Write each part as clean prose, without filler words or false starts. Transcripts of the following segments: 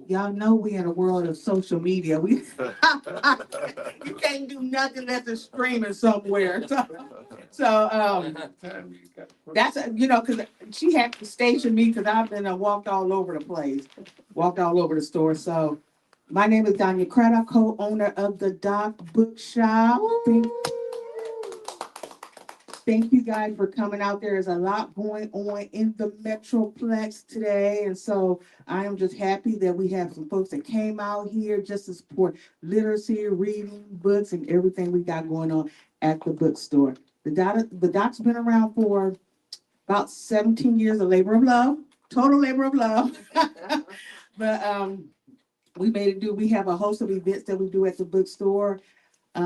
Y'all know we in a world of social media. We you can't do nothing unless it's streaming somewhere. So that's because she had to station me because I've been walked all over the place, walked all over the store. So my name is Danya Craddock, co-owner of the Doc Bookshop. Thank you guys for coming out. There is a lot going on in the Metroplex today. And so I am just happy that we have some folks that came out here just to support literacy, reading, books, and everything we got going on at the bookstore. The Doc's been around for about 17 years, a labor of love, total labor of love. But we made it do. We have a host of events that we do at the bookstore.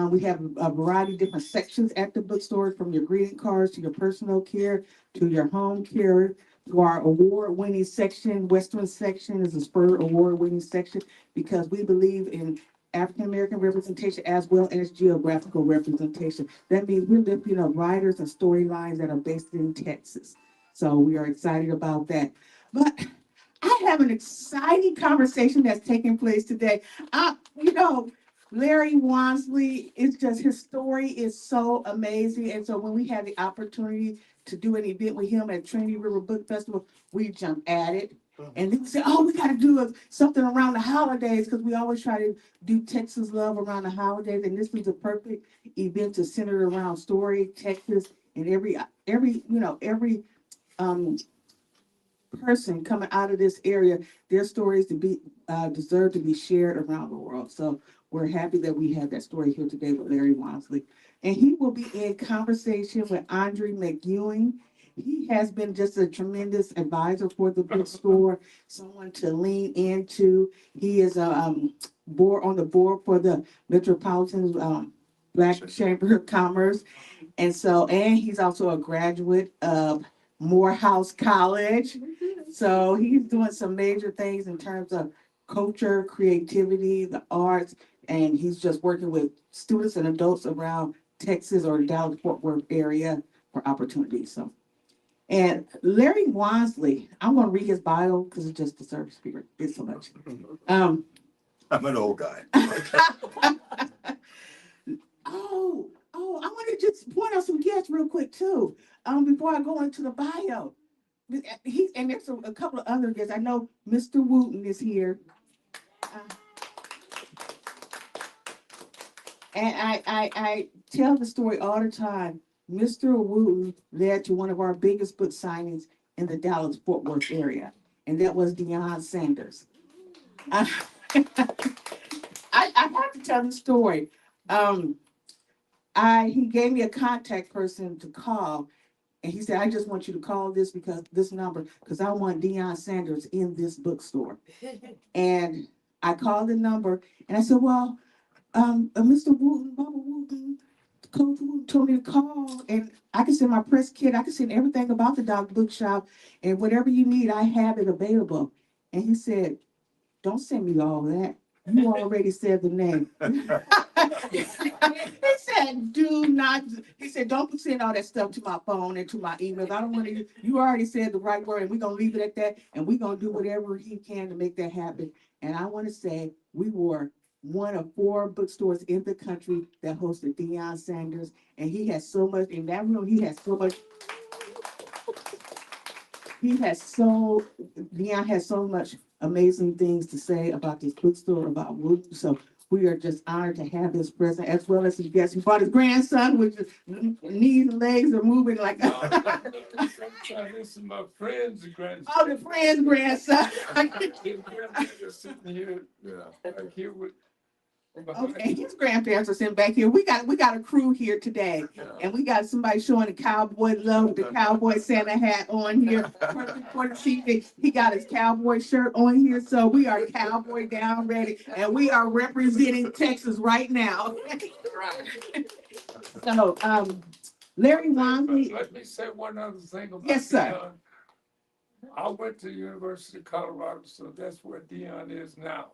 We have a variety of different sections at the bookstore, from your greeting cards to your personal care to your home care to our award-winning section. Western section is a Spur award-winning section because we believe in African American representation as well as geographical representation. That means we're lifting up writers and storylines that are based in Texas. So we are excited about that. But I have an exciting conversation that's taking place today. You know, Larry Wansley, it's just his story is so amazing. And so when we had the opportunity to do an event with him at Trinity River Book Festival, we jumped at it. And then we said, oh, we got to do something around the holidays because we always try to do Texas love around the holidays. And this was a perfect event to center around story, Texas, and every person coming out of this area, their stories to be deserve to be shared around the world. So we're happy that we have that story here today with Larry Wansley. And he will be in conversation with Andre McEwen. He has been just a tremendous advisor for the bookstore, someone to lean into. He is board on the board for the Metropolitan Black Chamber of Commerce. And he's also a graduate of Morehouse College. So he's doing some major things in terms of culture, creativity, the arts, and he's just working with students and adults around Texas or Dallas Fort Worth area for opportunities. So, and Larry Wansley, I'm going to read his bio because it just deserves to be read. It's so much. I'm an old guy. I want to just point out some guests real quick too. Before I go into the bio, and there's a couple of other guests. I know Mr. Wooten is here. And I tell the story all the time. Mr. Wooten led to one of our biggest book signings in the Dallas Fort Worth area, and that was Deion Sanders. I have to tell the story. He gave me a contact person to call, and he said, I just want you to call this number because I want Deion Sanders in this bookstore. And I called the number and I said, well, Mr. Wooten, Bubba Wooten, Coach Wooten told me to call, and I can send my press kit, I can send everything about the Doc Bookshop, and whatever you need, I have it available. And he said, don't send me all that. You already said the name. He said, do not. He said, don't send all that stuff to my phone and to my emails. I don't want to. You already said the right word, and we're going to leave it at that. And we're going to do whatever he can to make that happen. And I want to say we were one of 4 bookstores in the country that hosted Deion Sanders. And he has so much in that room. Deion has so much amazing things to say about this bookstore, about Wooten. So we are just honored to have his present, as well as his guest. He brought his grandson, which is knees and legs are moving like. This is my friend's grandson. Oh, the friend's grandson. Sitting here, like here with. Okay, his grandparents are sitting back here. We got a crew here today, and we got somebody showing the cowboy love with the cowboy Santa hat on here. For the TV, he got his cowboy shirt on here, so we are cowboy down ready, and we are representing Texas right now. So, Larry Wansley. Let me say one other thing about yes, sir. Deion. I went to the University of Colorado, so that's where Deion is now.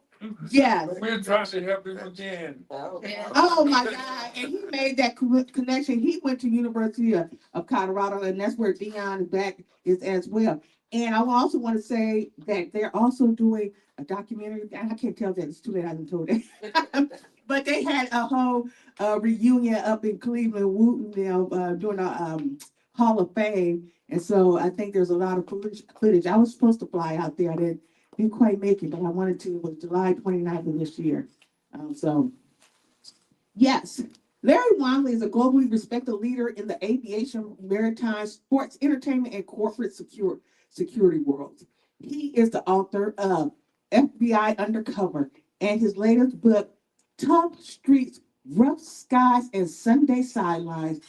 Yes. We're trying to help him again. Oh my God. And he made that connection. He went to University of Colorado, and that's where Deion is back is as well. And I also want to say that they're also doing a documentary. I can't tell that, it's too late. I haven't told it. But they had a whole reunion up in Cleveland, Wootondale, during a Hall of Fame. And so I think there's a lot of footage. I was supposed to fly out there. I didn't quite make it, but I wanted to. It was July 29th of this year. So yes, Larry Wansley is a globally respected leader in the aviation, maritime, sports, entertainment, and corporate security worlds. He is the author of FBI Undercover and his latest book, Tough Streets, Rough Skies, and Sunday Sidelines.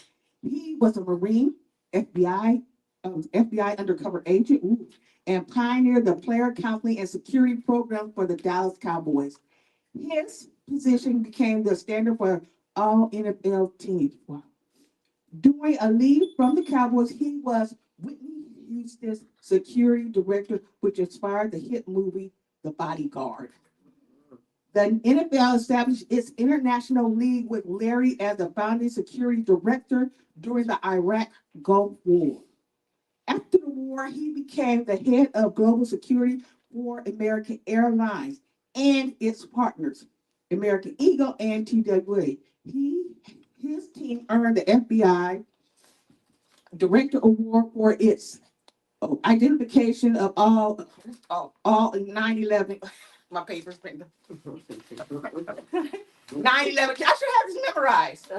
He was a Marine, FBI undercover agent, and pioneered the player counseling and security program for the Dallas Cowboys. His position became the standard for all NFL teams. Wow. During a leave from the Cowboys, he was Whitney Houston's security director, which inspired the hit movie The Bodyguard. The NFL established its international league with Larry as the founding security director during the Iraq Gulf War. After the war, he became the head of global security for American Airlines and its partners, American Eagle and TWA. His team earned the FBI Director Award for its identification of all 9/11. My paper's been 9/11. I should have this memorized.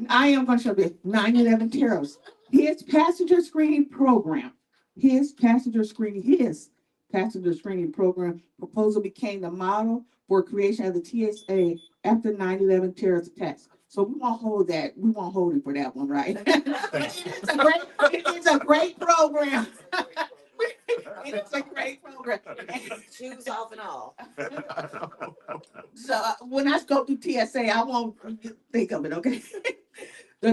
I am going to show you 9/11 terrorists. His passenger screening program, his passenger screening program proposal became the model for creation of the TSA after 9/11 terrorist attacks. So we won't hold that. We won't hold it for that one, right? It's a great program. It's a great program. Shoes off and all. So when I go through TSA, I won't think of it, okay?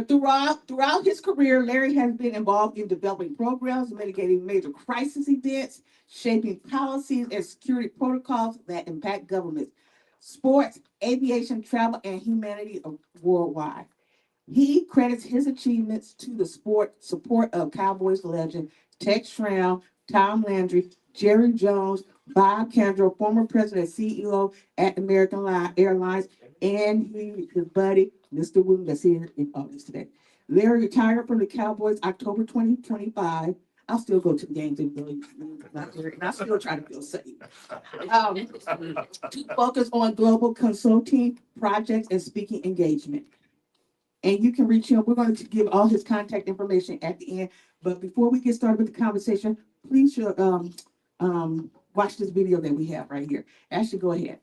Throughout his career, Larry has been involved in developing programs, mitigating major crisis events, shaping policies and security protocols that impact governments, sports, aviation, travel, and humanity worldwide. He credits his achievements to the support of Cowboys legend Tex Schramm, Tom Landry, Jerry Jones, Bob Kendall, former president and CEO at American Airlines, and his buddy, Mr. Wooten, that's here in office today. Larry retired from the Cowboys October 2025. I'll still go to the games and I still try to feel safe. To focus on global consulting projects and speaking engagement. And you can reach him. We're going to give all his contact information at the end. But before we get started with the conversation, please watch this video that we have right here. Ashley, go ahead.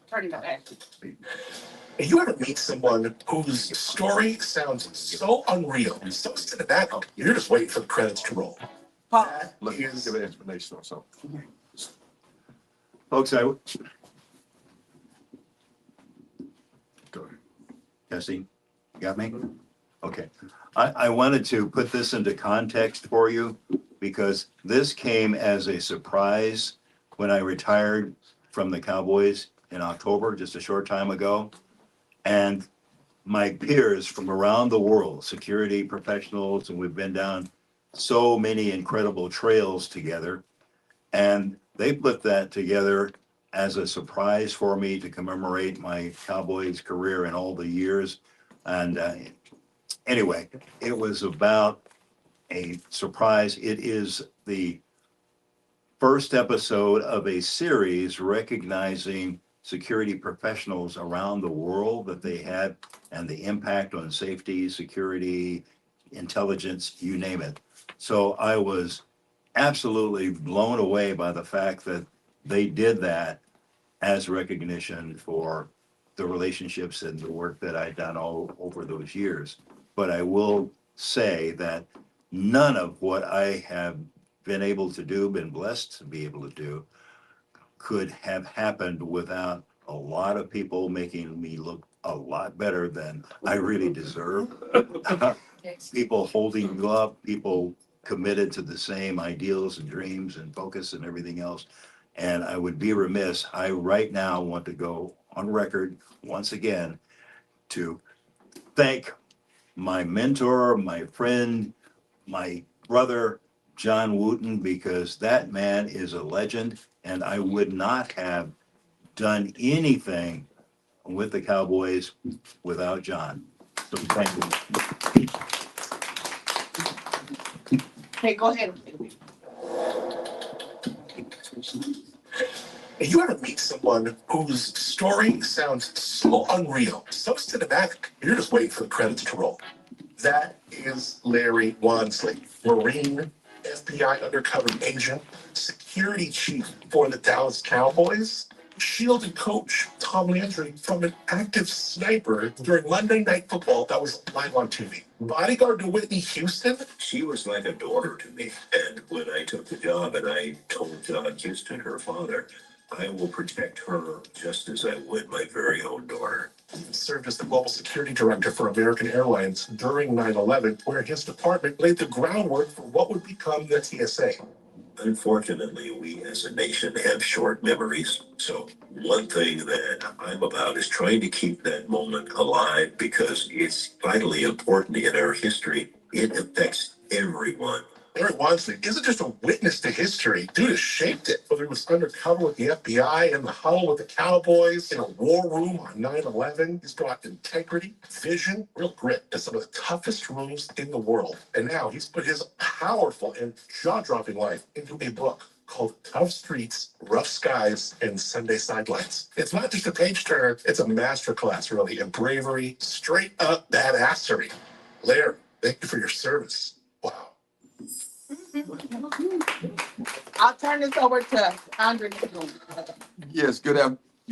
Turn it up, Ashley. You ever meet someone whose story sounds so unreal and so cinematic, you're just waiting for the credits to roll? Let me give an explanation or something. Folks, go ahead. Jesse, you got me? Okay. I wanted to put this into context for you because this came as a surprise when I retired from the Cowboys in October, just a short time ago. And my peers from around the world, security professionals, and we've been down so many incredible trails together. And they put that together as a surprise for me to commemorate my Cowboys career in all the years. And anyway, it was about a surprise. It is the first episode of a series recognizing security professionals around the world that they had and the impact on safety, security, intelligence, you name it. So I was absolutely blown away by the fact that they did that as recognition for the relationships and the work that I'd done all over those years. But I will say that none of what I have been able to do, been blessed to be able to do, could have happened without a lot of people making me look a lot better than I really deserve. People holding you up, people committed to the same ideals and dreams and focus and everything else. And I would be remiss, I right now want to go on record once again to thank my mentor, my friend, my brother, John Wooten, because that man is a legend, and I would not have done anything with the Cowboys without John. So thank you. Hey, go ahead. And you ever meet someone whose story sounds so unreal, so cinematic, you're just waiting for the credits to roll? That is Larry Wansley, Marine, FBI undercover agent, security chief for the Dallas Cowboys, shielded coach Tom Landry from an active sniper during Monday Night Football that was live on TV. Bodyguard to Whitney Houston. She was like a daughter to me. And when I took the job and I told Houston, her father, I will protect her just as I would my very own daughter. He served as the global security director for American Airlines during 9/11, where his department laid the groundwork for what would become the TSA. Unfortunately, we as a nation have short memories. So one thing that I'm about is trying to keep that moment alive because it's vitally important in our history. It affects everyone. Larry Wansley isn't just a witness to history. Dude has shaped it. Whether it was undercover with the FBI, in the huddle with the Cowboys, in a war room on 9/11, he's brought integrity, vision, real grit to some of the toughest rooms in the world. And now he's put his powerful and jaw-dropping life into a book called Tough Streets, Rough Skies, and Sunday Sidelines. It's not just a page turner, it's a masterclass, really, in bravery, straight up badassery. Larry, thank you for your service. Wow. I'll turn this over to Andre. Yes, good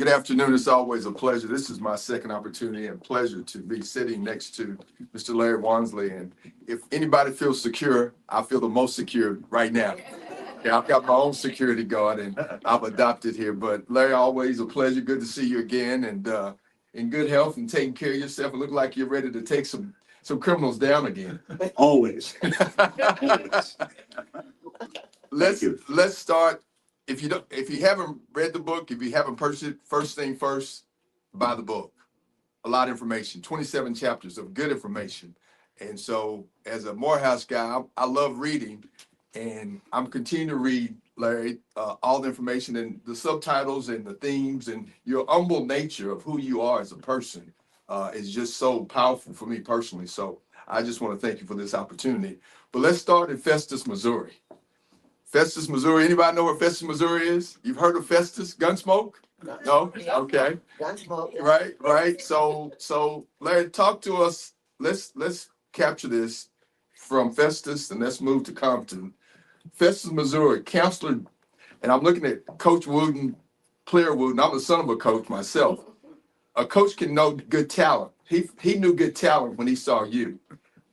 afternoon. It's always a pleasure. This is my second opportunity and pleasure to be sitting next to Mr. Larry Wansley. And if anybody feels secure, I feel the most secure right now. Yeah, I've got my own security guard and I've adopted here. But Larry, always a pleasure. Good to see you again, and in good health and taking care of yourself. It look like you're ready to take some criminals down again. Always. Always. Let's start. If you haven't read the book, if you haven't purchased it, first thing first, buy the book. A lot of information, 27 chapters of good information. And so as a Morehouse guy, I love reading, and I'm continuing to read, Larry, all the information and the subtitles and the themes, and your humble nature of who you are as a person is just so powerful for me personally. So I just want to thank you for this opportunity. But let's start in Festus, Missouri. Festus, Missouri. Anybody know where Festus, Missouri is? You've heard of Festus? Gunsmoke? No? Okay. Gunsmoke. Right. So Larry, talk to us. Let's capture this from Festus and let's move to Compton. Festus, Missouri, counselor, and I'm looking at Coach Wooten, player Wooten. I'm the son of a coach myself. A coach can know good talent. He knew good talent when he saw you.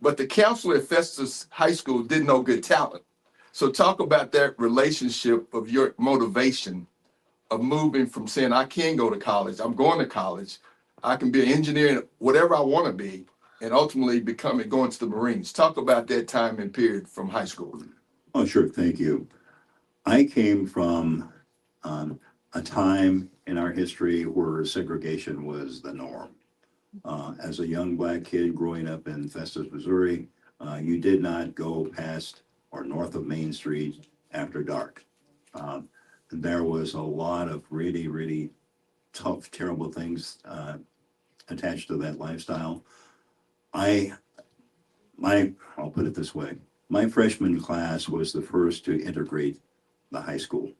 But the counselor at Festus High School didn't know good talent. So talk about that relationship of your motivation of moving from saying, I can go to college, I'm going to college, I can be an engineer, whatever I want to be, and ultimately going to the Marines. Talk about that time and period from high school. Oh, sure. Thank you. I came from a time in our history where segregation was the norm. As a young black kid growing up in Festus, Missouri, you did not go past or north of Main Street after dark. There was a lot of really, really tough, terrible things attached to that lifestyle. I'll put it this way. My freshman class was the first to integrate the high school.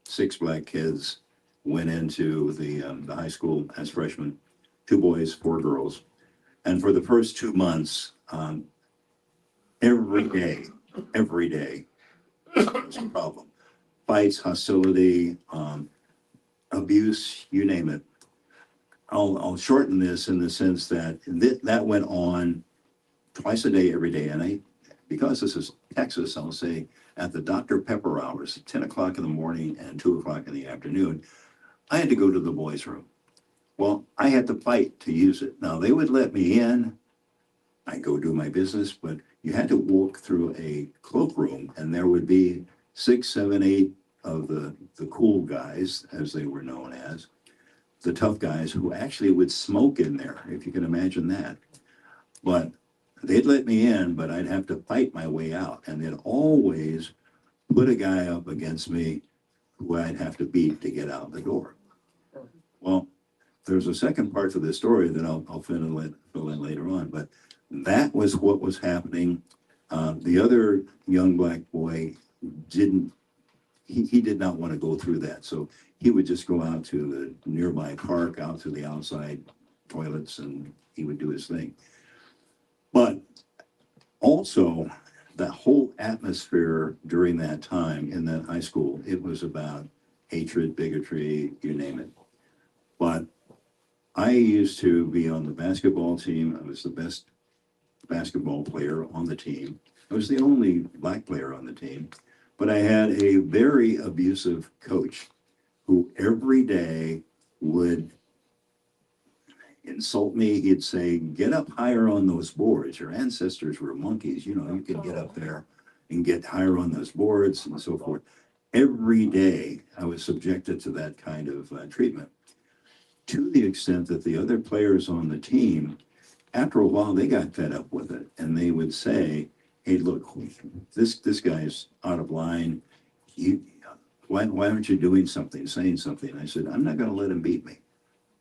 6 black kids went into the high school as freshmen, 2 boys, 4 girls. And for the first 2 months, every day was a problem. Fights, hostility, abuse, you name it. I'll shorten this in the sense that that went on twice a day, every day. And because this is Texas, I'll say at the Dr. Pepper hours, 10 o'clock in the morning and 2 o'clock in the afternoon, I had to go to the boys' room. Well, I had to fight to use it. Now, they would let me in. I go do my business, but you had to walk through a cloakroom, and there would be 6, 7, 8 of the cool guys, as they were known as, the tough guys who actually would smoke in there, if you can imagine that. But they'd let me in, but I'd have to fight my way out. And they'd always put a guy up against me who I'd have to beat to get out the door. Well, there's a second part to this story that I'll fill in later on, but that was what was happening. The other young black boy didn't, he did not want to go through that. So he would just go out to the nearby park, out to the outside toilets, and he would do his thing. But also, the whole atmosphere during that time in that high school, it was about hatred, bigotry, you name it. But I used to be on the basketball team. I was the best basketball player on the team. I was the only black player on the team. But I had a very abusive coach who every day would insult me. He'd say, get up higher on those boards. Your ancestors were monkeys. You know, you could get up there and get higher on those boards and so forth. Every day I was subjected to that kind of treatment, to the extent that the other players on the team, after a while, they got fed up with it. And they would say, hey, look, this guy's out of line. Why aren't you doing something, saying something? I said, I'm not going to let him beat me.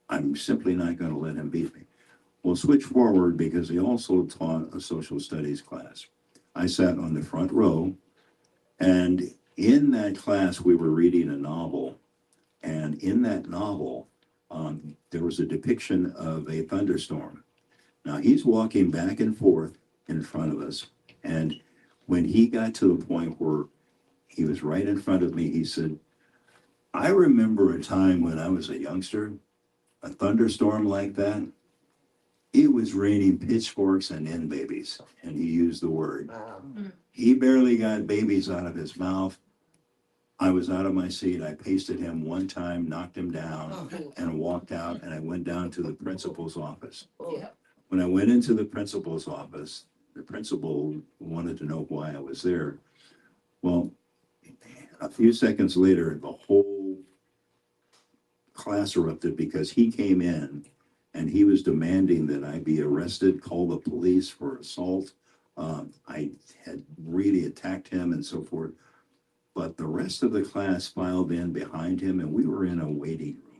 I'm simply not going to let him beat me. Well, switch forward, because he also taught a social studies class. I sat on the front row, and in that class, we were reading a novel. And in that novel, there was a depiction of a thunderstorm. Now, he's walking back and forth in front of us. And when he got to the point where he was right in front of me, he said, I remember a time when I was a youngster, a thunderstorm like that. It was raining pitchforks and end babies. And he used the word. He barely got babies out of his mouth. I was out of my seat. I pasted him one time, knocked him down, and walked out. And I went down to the principal's office. Yeah. When I went into the principal's office, the principal wanted to know why I was there. Well, a few seconds later, the whole class erupted because he came in and he was demanding that I be arrested, call the police for assault. I had really attacked him and so forth. But the rest of the class filed in behind him, and we were in a waiting room.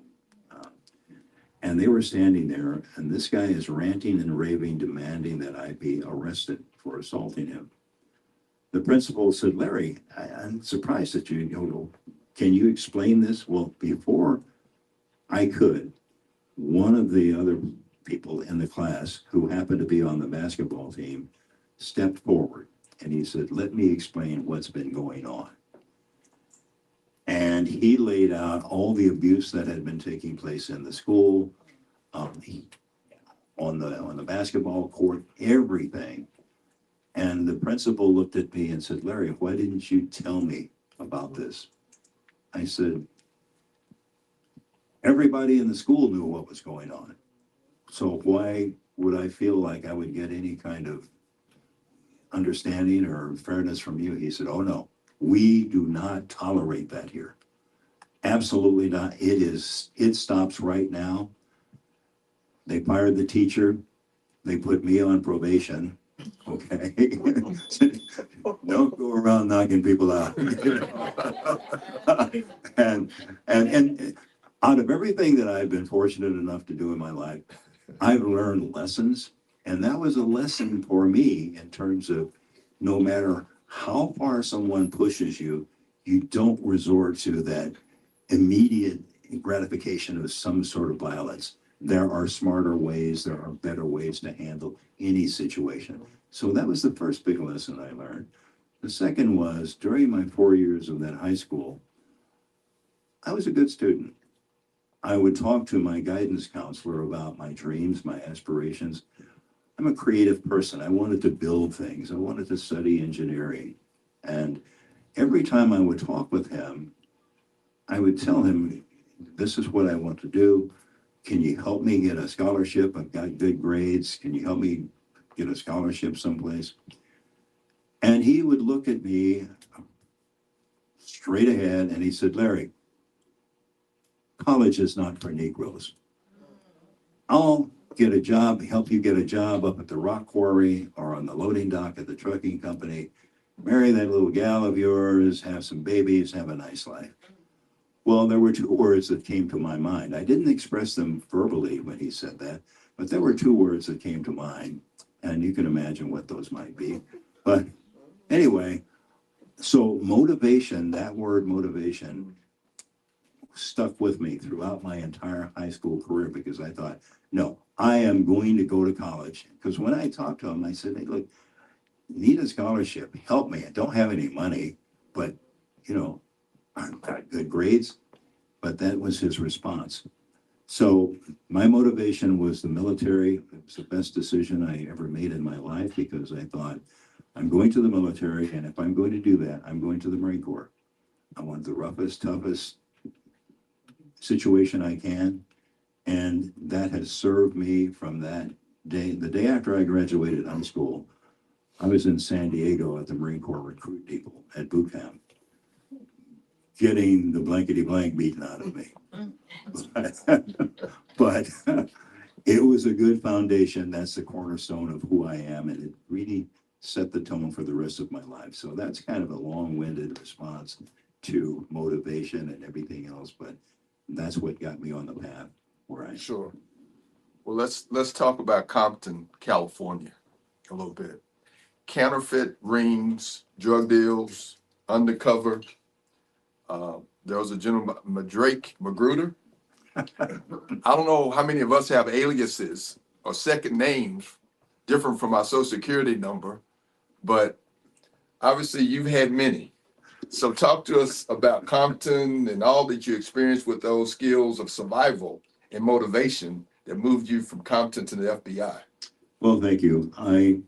And they were standing there, and this guy is ranting and raving, demanding that I be arrested for assaulting him. The principal said, Larry, I'm surprised that you can you explain this? Well, before I could, one of the other people in the class who happened to be on the basketball team stepped forward, and he said, let me explain what's been going on. And he laid out all the abuse that had been taking place in the school, on the basketball court, everything. And the principal looked at me and said, Larry, why didn't you tell me about this? I said, everybody in the school knew what was going on. So why would I feel like I would get any kind of understanding or fairness from you? He said, oh no, we do not tolerate that here. Absolutely not. It stops right now. They fired the teacher. They put me on probation. Okay. Don't go around knocking people out. and out of everything that I've been fortunate enough to do in my life, I've learned lessons. And that was a lesson for me in terms of no matter how far someone pushes you, you don't resort to that immediate gratification of some sort of violence. There are smarter ways, there are better ways to handle any situation. So that was the first big lesson I learned. The second was during my 4 years of that high school, I was a good student. I would talk to my guidance counselor about my dreams, my aspirations. I'm a creative person. I wanted to build things. I wanted to study engineering. And every time I would talk with him, I would tell him, this is what I want to do. Can you help me get a scholarship? I've got good grades. Can you help me get a scholarship someplace? And he would look at me straight ahead and he said, Larry, college is not for Negroes. Oh, get a job, help you get a job up at the rock quarry or on the loading dock at the trucking company, marry that little gal of yours, have some babies, have a nice life. Well, there were two words that came to my mind. I didn't express them verbally when he said that, but there were two words that came to mind, and you can imagine what those might be. But anyway, so motivation, that word motivation, stuck with me throughout my entire high school career because I thought, no, I am going to go to college. Because when I talked to him, I said, hey, look, need a scholarship, help me. I don't have any money, but, you know, I've got good grades. But that was his response. So my motivation was the military. It was the best decision I ever made in my life because I thought, I'm going to the military, and if I'm going to do that, I'm going to the Marine Corps. I want the roughest, toughest situation I can. And that has served me from that day. The day after I graduated high school, I was in San Diego at the Marine Corps recruit depot at boot camp, getting the blankety blank beaten out of me. But it was a good foundation. That's the cornerstone of who I am. And it really set the tone for the rest of my life. So that's kind of a long-winded response to motivation and everything else. But that's what got me on the path where I. Sure. Well, let's talk about Compton, California a little bit. Counterfeit rings, drug deals, undercover. There was a gentleman, Drake Magruder. I don't know how many of us have aliases or second names different from our social security number, but obviously you've had many. So talk to us about Compton and all that you experienced with those skills of survival and motivation that moved you from Compton to the FBI. Well, thank you. I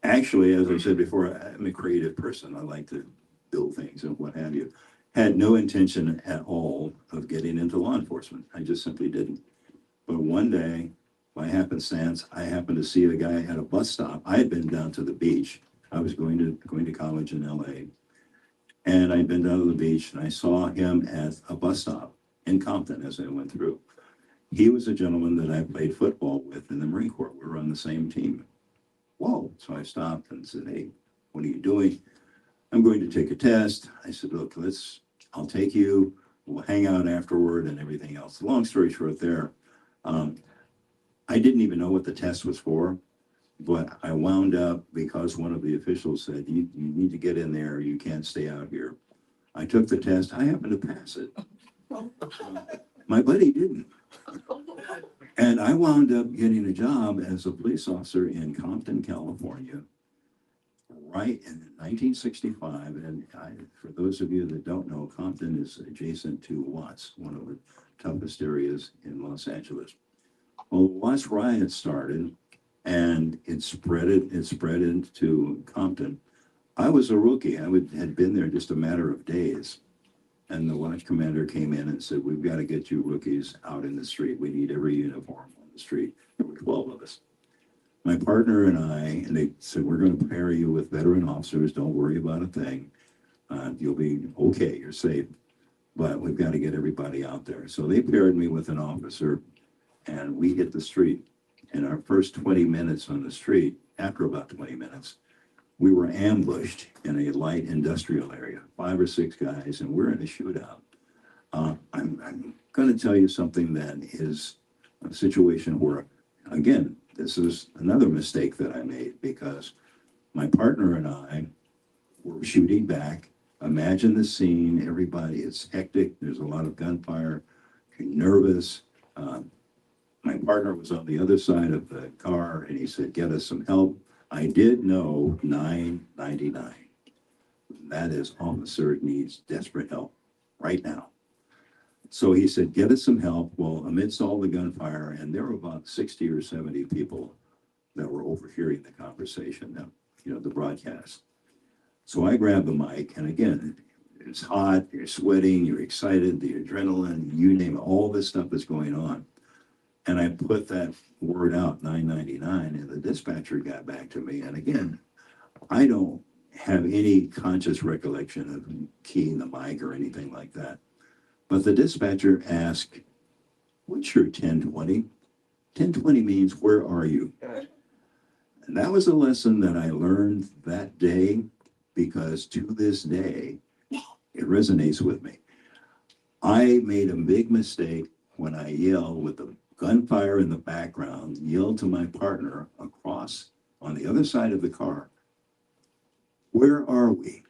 actually, as I said before, I'm a creative person. I like to build things and what have you. Had no intention at all of getting into law enforcement. I just simply didn't. But one day, by happenstance, I happened to see a guy at a bus stop. I had been down to the beach. I was going to college in LA. And I'd been down to the beach and I saw him at a bus stop in Compton as I went through. He was a gentleman that I played football with in the Marine Corps. We were on the same team. Whoa. So I stopped and said, hey, what are you doing? I'm going to take a test. I said, look, I'll take you. We'll hang out afterward and everything else. Long story short there, I didn't even know what the test was for, but I wound up because one of the officials said, you need to get in there. You can't stay out here. I took the test. I happened to pass it. My buddy didn't. And I wound up getting a job as a police officer in Compton, California, right in 1965. And for those of you that don't know, Compton is adjacent to Watts, one of the toughest areas in Los Angeles. Well, the Watts riot started and it spread into Compton. I was a rookie. Had been there just a matter of days. And the watch commander came in and said, we've got to get you rookies out in the street. We need every uniform on the street. There were 12 of us. My partner and they said, we're going to pair you with veteran officers. Don't worry about a thing. You'll be okay. You're safe. But we've got to get everybody out there. So they paired me with an officer and we hit the street. In our first 20 minutes on the street, after about 20 minutes, we were ambushed in a light industrial area, 5 or 6 guys, and we're in a shootout. I'm going to tell you something that is a situation where, again, this is another mistake that I made because my partner and I were shooting back. Imagine the scene. Everybody, it's hectic. There's a lot of gunfire. You're nervous. My partner was on the other side of the car, and he said, get us some help. I did know 999. That is, officer needs desperate help right now. So he said, get us some help. Well, amidst all the gunfire, and there were about 60 or 70 people that were overhearing the conversation, the broadcast. So I grabbed the mic, and again, it's hot, you're sweating, you're excited, the adrenaline, you name it, all this stuff is going on. And I put that word out, 999, and the dispatcher got back to me. And again, I don't have any conscious recollection of keying the mic or anything like that. But the dispatcher asked, what's your 1020? 1020 means where are you? And that was a lesson that I learned that day, because to this day, it resonates with me. I made a big mistake when I yelled with the gunfire in the background, yelled to my partner across on the other side of the car, "Where are we?"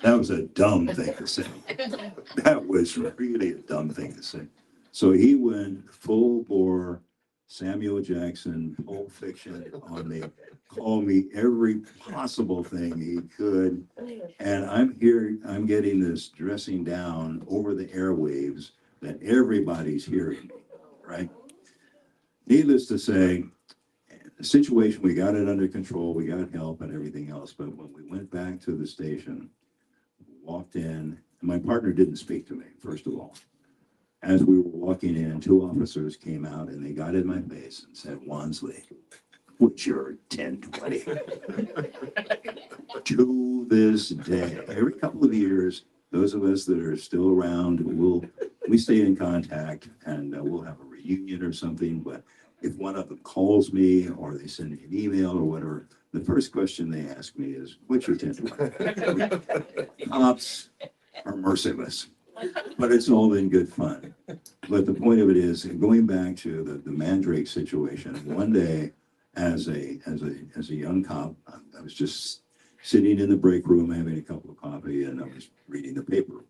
That was a dumb thing to say. That was really a dumb thing to say. So he went full bore Samuel Jackson, Pulp Fiction on me, called me every possible thing he could. And I'm getting this dressing down over the airwaves that everybody's hearing me, right? Needless to say, the situation, we got it under control, we got help and everything else. But when we went back to the station, walked in, and my partner didn't speak to me, first of all. As we were walking in, two officers came out and they got in my face and said, "Wansley, what's your 1020?" To this day, every couple of years, those of us that are still around, we stay in contact, and we'll have a reunion or something. But if one of them calls me or they send me an email or whatever, the first question they ask me is, "What's your 1020?" Cops are merciless, but it's all in good fun. But the point of it is, going back to the Mandrake situation, one day as a young cop, I was just sitting in the break room having a cup of coffee, and I was reading the paper.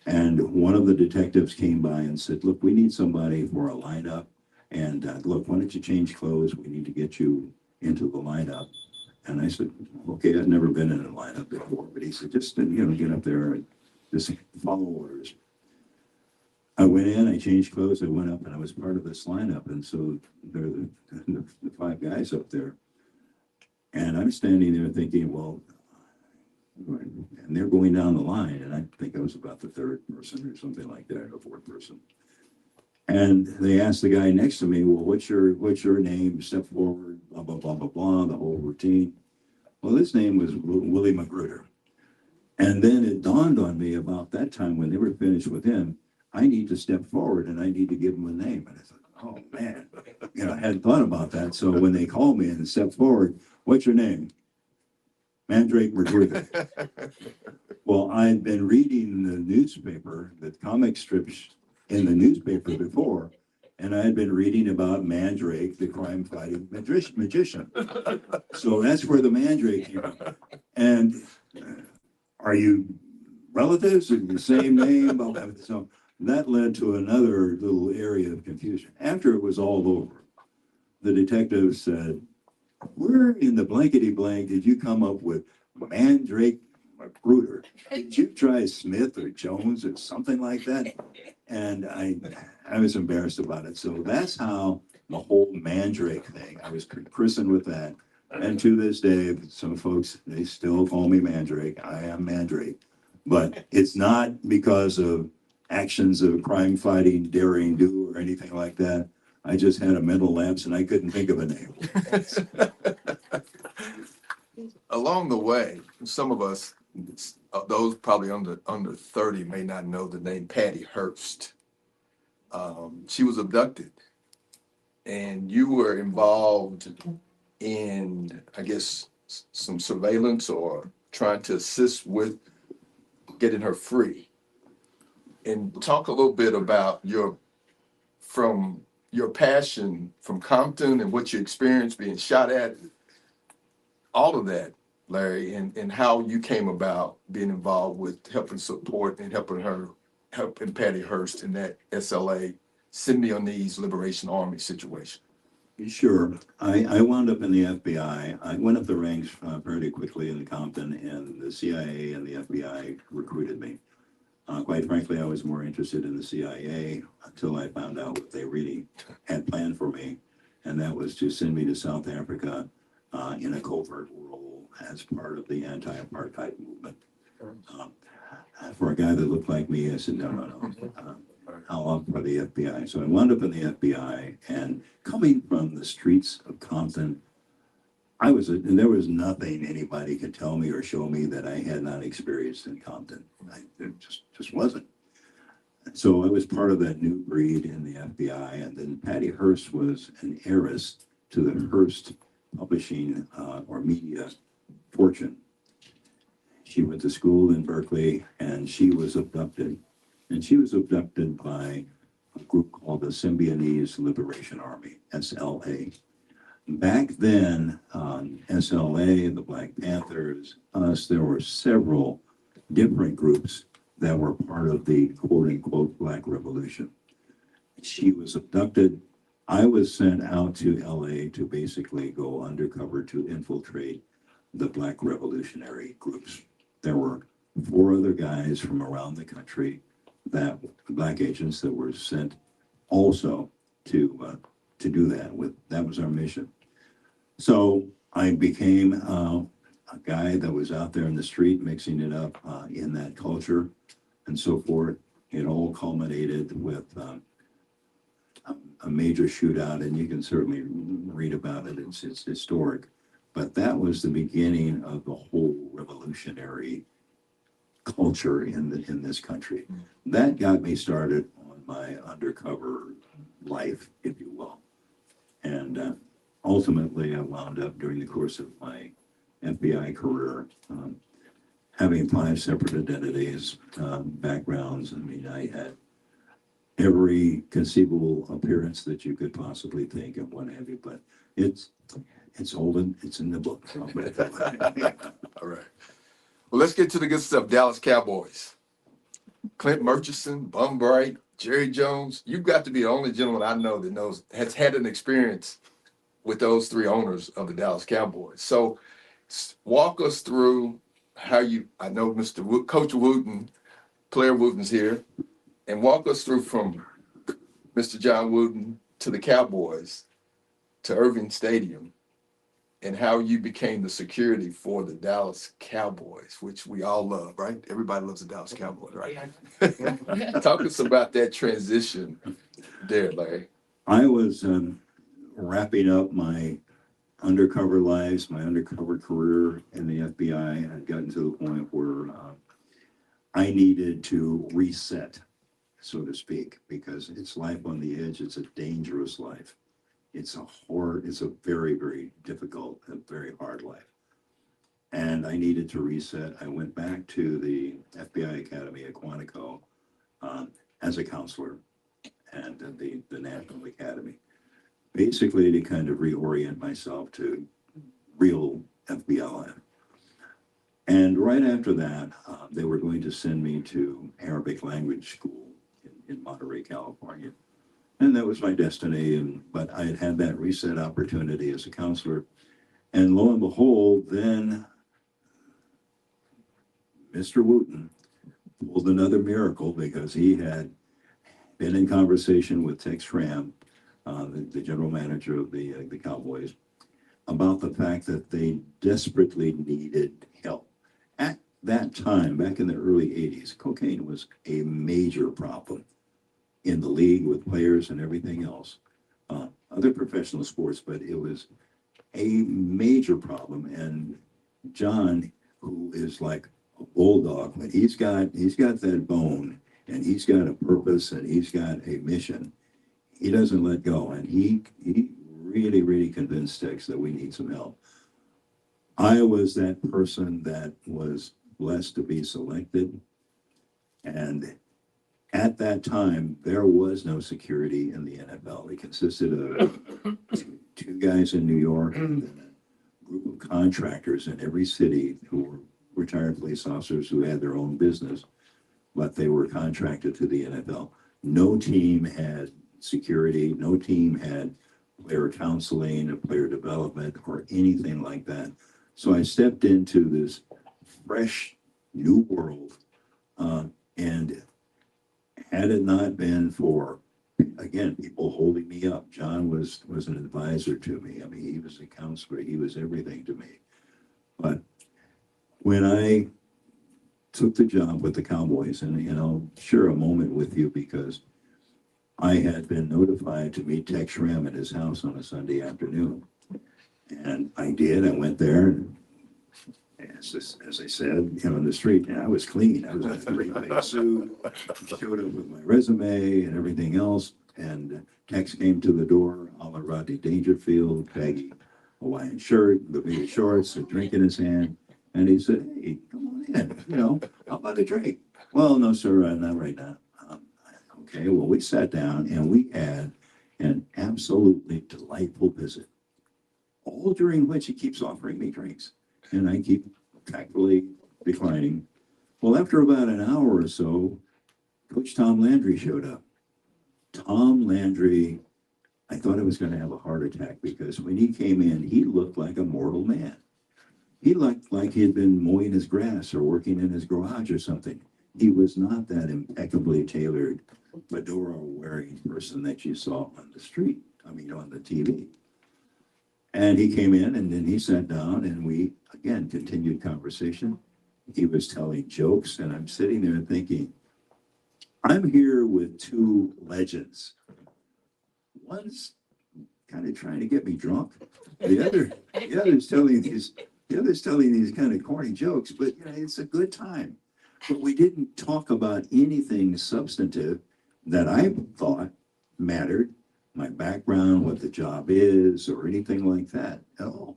And one of the detectives came by and said, "Look, we need somebody for a lineup. And look, why don't you change clothes? We need to get you into the lineup." And I said, "Okay, I've never been in a lineup before." But he said, "Just, get up there and just follow orders." I went in, I changed clothes, I went up, and I was part of this lineup. And so there are the five guys up there. And I'm standing there thinking, well, and they're going down the line. And I think I was about the third person or something like that, or fourth person. And they asked the guy next to me, "Well, what's your name? Step forward, blah, blah, blah, blah, blah," the whole routine. Well, his name was Willie Magruder. And then it dawned on me about that time when they were finished with him, I need to step forward and I need to give him a name. And I thought, oh man, I hadn't thought about that. So when they called me and stepped forward, "What's your name?" "Mandrake Magruder." Well, I'd been reading the newspaper, the comic strips in the newspaper before, and I had been reading about Mandrake, the crime-fighting magician. So that's where the Mandrake came from. And are you relatives in the same name? So that led to another little area of confusion. After it was all over, the detective said, "Where in the blankety blank did you come up with Mandrake Magruder? Did you try Smith or Jones or something like that?" And I was embarrassed about it. So that's how the whole Mandrake thing, I was christened with that. And to this day, some folks, they still call me Mandrake. I am Mandrake. But it's not because of actions of crime fighting, daring do, or anything like that. I just had a mental lapse and I couldn't think of a name. Along the way, some of us, those probably under 30, may not know the name Patty Hearst. She was abducted, and you were involved in, I guess, some surveillance or trying to assist with getting her free. And talk a little bit about your passion from Compton and what you experienced being shot at, all of that, Larry, and how you came about being involved with helping support and helping Patty Hearst in that SLA, Send Me on Knees Liberation Army situation. Sure. I wound up in the FBI. I went up the ranks fairly quickly in Compton, and the CIA and the FBI recruited me. Quite frankly, I was more interested in the CIA until I found out what they really had planned for me, and that was to send me to South Africa in a covert role as part of the anti-apartheid movement. For a guy that looked like me, I said, no. I'll opt for the FBI. So I wound up in the FBI, and coming from the streets of Compton, there was nothing anybody could tell me or show me that I had not experienced in Compton. It just wasn't. So I was part of that new breed in the FBI, and then Patty Hearst was an heiress to the Hearst publishing or media fortune. She went to school in Berkeley, and she was abducted. And she was abducted by a group called the Symbionese Liberation Army, SLA. Back then, SLA, the Black Panthers, us, there were several different groups that were part of the quote unquote Black Revolution. She was abducted. I was sent out to LA to basically go undercover to infiltrate the Black revolutionary groups. There were 4 other guys from around the country, that Black agents that were sent also to do that. That was our mission. So I became a guy that was out there in the street mixing it up in that culture and so forth. It all culminated with a major shootout, and you can certainly read about it. It's historic. But that was the beginning of the whole revolutionary culture in this country. That got me started on my undercover life, if you will. And ultimately, I wound up during the course of my FBI career having 5 separate identities, backgrounds. I mean, I had every conceivable appearance that you could possibly think of, what have you. But it's old and it's in the book. All right. Well, let's get to the good stuff. Dallas Cowboys. Clint Murchison, Bum Bright, Jerry Jones. You've got to be the only gentleman I know that has had an experience with those 3 owners of the Dallas Cowboys. So walk us through how I know Coach Wooten, Player Wooten's here, and walk us through from Mr. John Wooten to the Cowboys to Irving Stadium, and how you became the security for the Dallas Cowboys, which we all love, right? Everybody loves the Dallas Cowboys, right? Talk us about that transition there, Larry. I was wrapping up my undercover lives, my undercover career in the FBI. I'd gotten to the point where I needed to reset, so to speak, because it's life on the edge. It's a dangerous life. It's a very, very difficult and very hard life. And I needed to reset. I went back to the FBI Academy at Quantico as a counselor and the National Academy, basically to kind of reorient myself to real FBI life. And right after that, they were going to send me to Arabic language school in Monterey, California. And that was my destiny. But I had had that reset opportunity as a counselor. And lo and behold, then Mr. Wooten pulled another miracle, because he had been in conversation with Tex Schramm, the general manager of the Cowboys, about the fact that they desperately needed help. At that time, back in the early 80s, cocaine was a major problem in the league with players and everything else, other professional sports, but it was a major problem. And John, who is like a bulldog, but he's got that bone, and he's got a purpose, and he's got a mission. He doesn't let go, and he really, really convinced Tex that we need some help. I was that person that was blessed to be selected, and at that time, there was no security in the NFL. It consisted of 2 guys in New York and then a group of contractors in every city who were retired police officers who had their own business, but they were contracted to the NFL. No team had security. No team had player counseling or player development or anything like that. So I stepped into this fresh new world, and had it not been for, again, people holding me up, John was an advisor to me. I mean, he was a counselor. He was everything to me. But when I took the job with the Cowboys, and I'll share a moment with you, because I had been notified to meet Tex Schramm at his house on a Sunday afternoon. And I did. I went there, as I said, on the street, and I was clean. I was in a three-piece suit, showed up with my resume and everything else. And Tex came to the door, a la Rodney Dangerfield, baggy Hawaiian shirt, Bermuda shorts, a drink in his hand. And he said, "Hey, come on in, how about a drink?" "Well, no, sir, not right now." Okay, well, we sat down and we had an absolutely delightful visit, all during which he keeps offering me drinks. And I keep tactfully declining. Well, after about an hour or so, Coach Tom Landry showed up. Tom Landry, I thought I was going to have a heart attack because when he came in, he looked like a mortal man. He looked like he had been mowing his grass or working in his garage or something. He was not that impeccably tailored, fedora wearing person that you saw on the street, on the TV. And he came in and then he sat down and we, again, continued conversation. He was telling jokes and I'm sitting there thinking, I'm here with two legends. One's kind of trying to get me drunk. The other's telling these kind of corny jokes, but it's a good time. But we didn't talk about anything substantive that I thought mattered, my background, what the job is, or anything like that at all.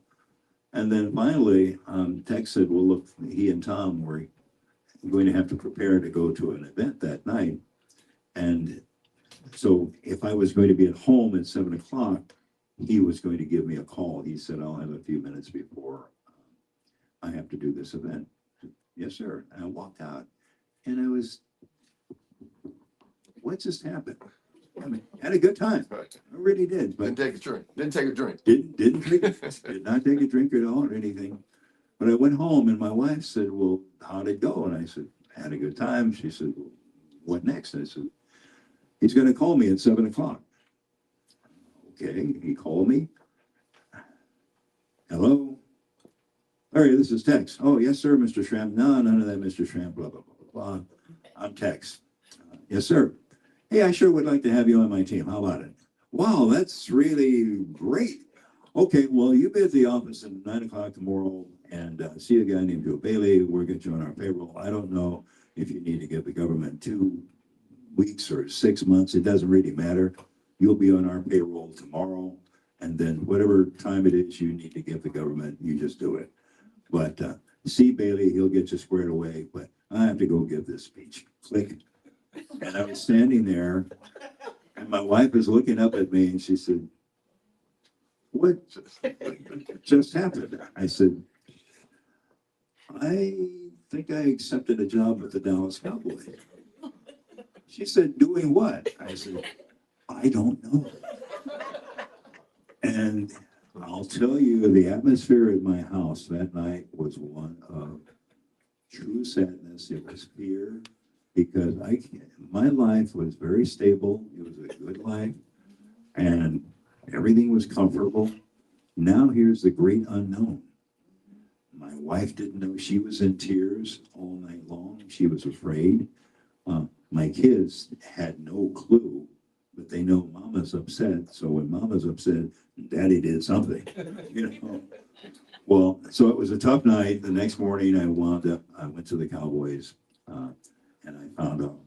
And then finally, Tex said, well, look, he and Tom were going to have to prepare to go to an event that night. And so if I was going to be at home at 7:00, he was going to give me a call. He said, I'll have a few minutes before I have to do this event. Yes, sir. And I walked out and I was, what just happened? Had a good time. Right. I really did. But Didn't take a drink. Didn't take a drink. did not take a drink at all or anything. But I went home and my wife said, well, how'd it go? And I said, I had a good time. She said, well, what next? And I said, he's going to call me at 7:00. Okay, he called me. Hello? Larry, this is Tex. Oh, yes, sir, Mr. Schramm. No, none of that, Mr. Schramm, blah, blah, blah, blah, blah. I'm Tex. Yes, sir. Hey, I sure would like to have you on my team. How about it? Wow, that's really great. Okay, well, you be at the office at 9:00 tomorrow and see a guy named Joe Bailey. We'll get you on our payroll. I don't know if you need to give the government 2 weeks or 6 months. It doesn't really matter. You'll be on our payroll tomorrow. And then whatever time it is you need to give the government, you just do it. But see Bailey, he'll get you squared away. But I have to go give this speech. Click. And I was standing there and my wife is looking up at me and she said, what just happened? I said, I think I accepted a job with the Dallas Cowboys. She said, doing what? I said, I don't know. And I'll tell you, the atmosphere at my house that night was one of true sadness. It was fear because my life was very stable. It was a good life and everything was comfortable. Now here's the great unknown. My wife didn't know. She was in tears all night long. She was afraid. My kids had no clue, but they know mama's upset. So when mama's upset, daddy did something, Well, so it was a tough night. The next morning I went to the Cowboys and I found out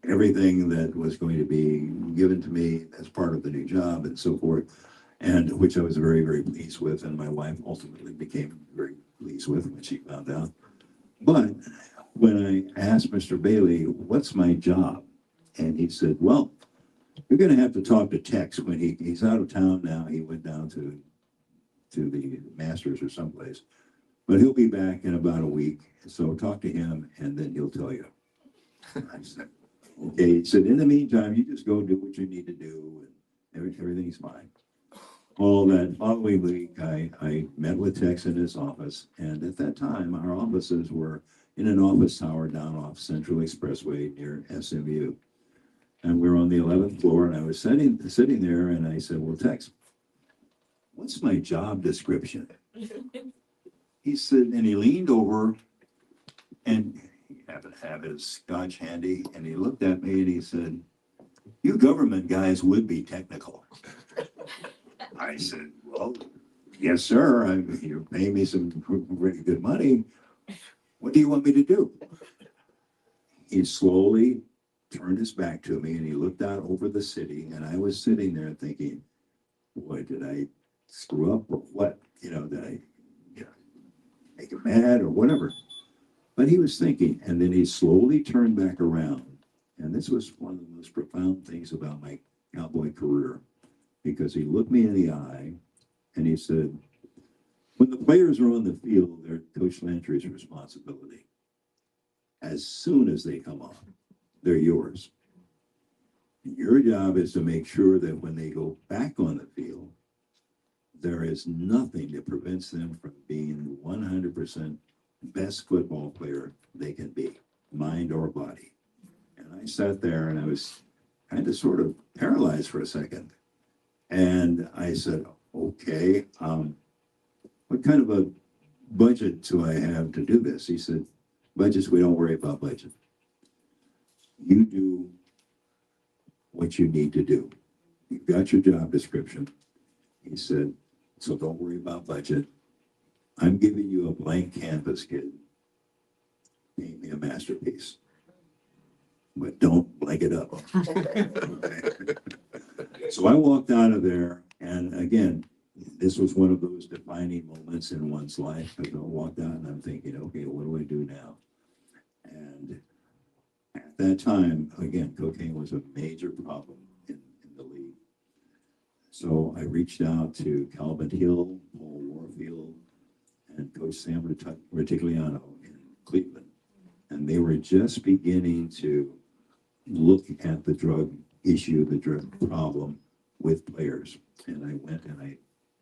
everything that was going to be given to me as part of the new job and so forth, and which I was very, very pleased with. And my wife ultimately became very pleased with when she found out. But when I asked Mr. Bailey, what's my job? And he said, well, you're going to have to talk to Tex when he's out of town now. He went down to the Masters or someplace, but he'll be back in about a week. So talk to him and then he'll tell you. I said, okay. He said, in the meantime, you just go do what you need to do and everything's fine. Well, that following week, I met with Tex in his office. And at that time, our offices were in an office tower down off Central Expressway near SMU. And we were on the 11th floor and I was sitting there and I said, well, Tex, what's my job description? He said, and he leaned over and he happened to have his scotch handy and he looked at me and he said, you government guys would be technical. I said, well, yes, sir, you're paying me some pretty good money. What do you want me to do? He slowly turned his back to me and he looked out over the city. And I was sitting there thinking, boy, did I screw up or what? Did I make him mad or whatever? But he was thinking, and then he slowly turned back around. And this was one of the most profound things about my cowboy career, because he looked me in the eye and he said, when the players are on the field, they're Coach Landry's responsibility. As soon as they come on, they're yours. Your job is to make sure that when they go back on the field, there is nothing that prevents them from being the 100% best football player they can be, mind or body. And I sat there and I was kind of sort of paralyzed for a second. And I said, okay, what kind of a budget do I have to do this? He said, budgets, we don't worry about budget. You do what you need to do. You've got your job description. He said, so don't worry about budget. I'm giving you a blank canvas, kid. Paint me a masterpiece. But don't blank it up. So I walked out of there, and again, this was one of those defining moments in one's life. I walked out and I'm thinking, okay, what do I do now? And at that time, again, cocaine was a major problem in the league. So I reached out to Calvin Hill, Paul Warfield, and Coach Sam Retigliano in Cleveland. And they were just beginning to look at the drug issue, the drug problem with players. And I went and I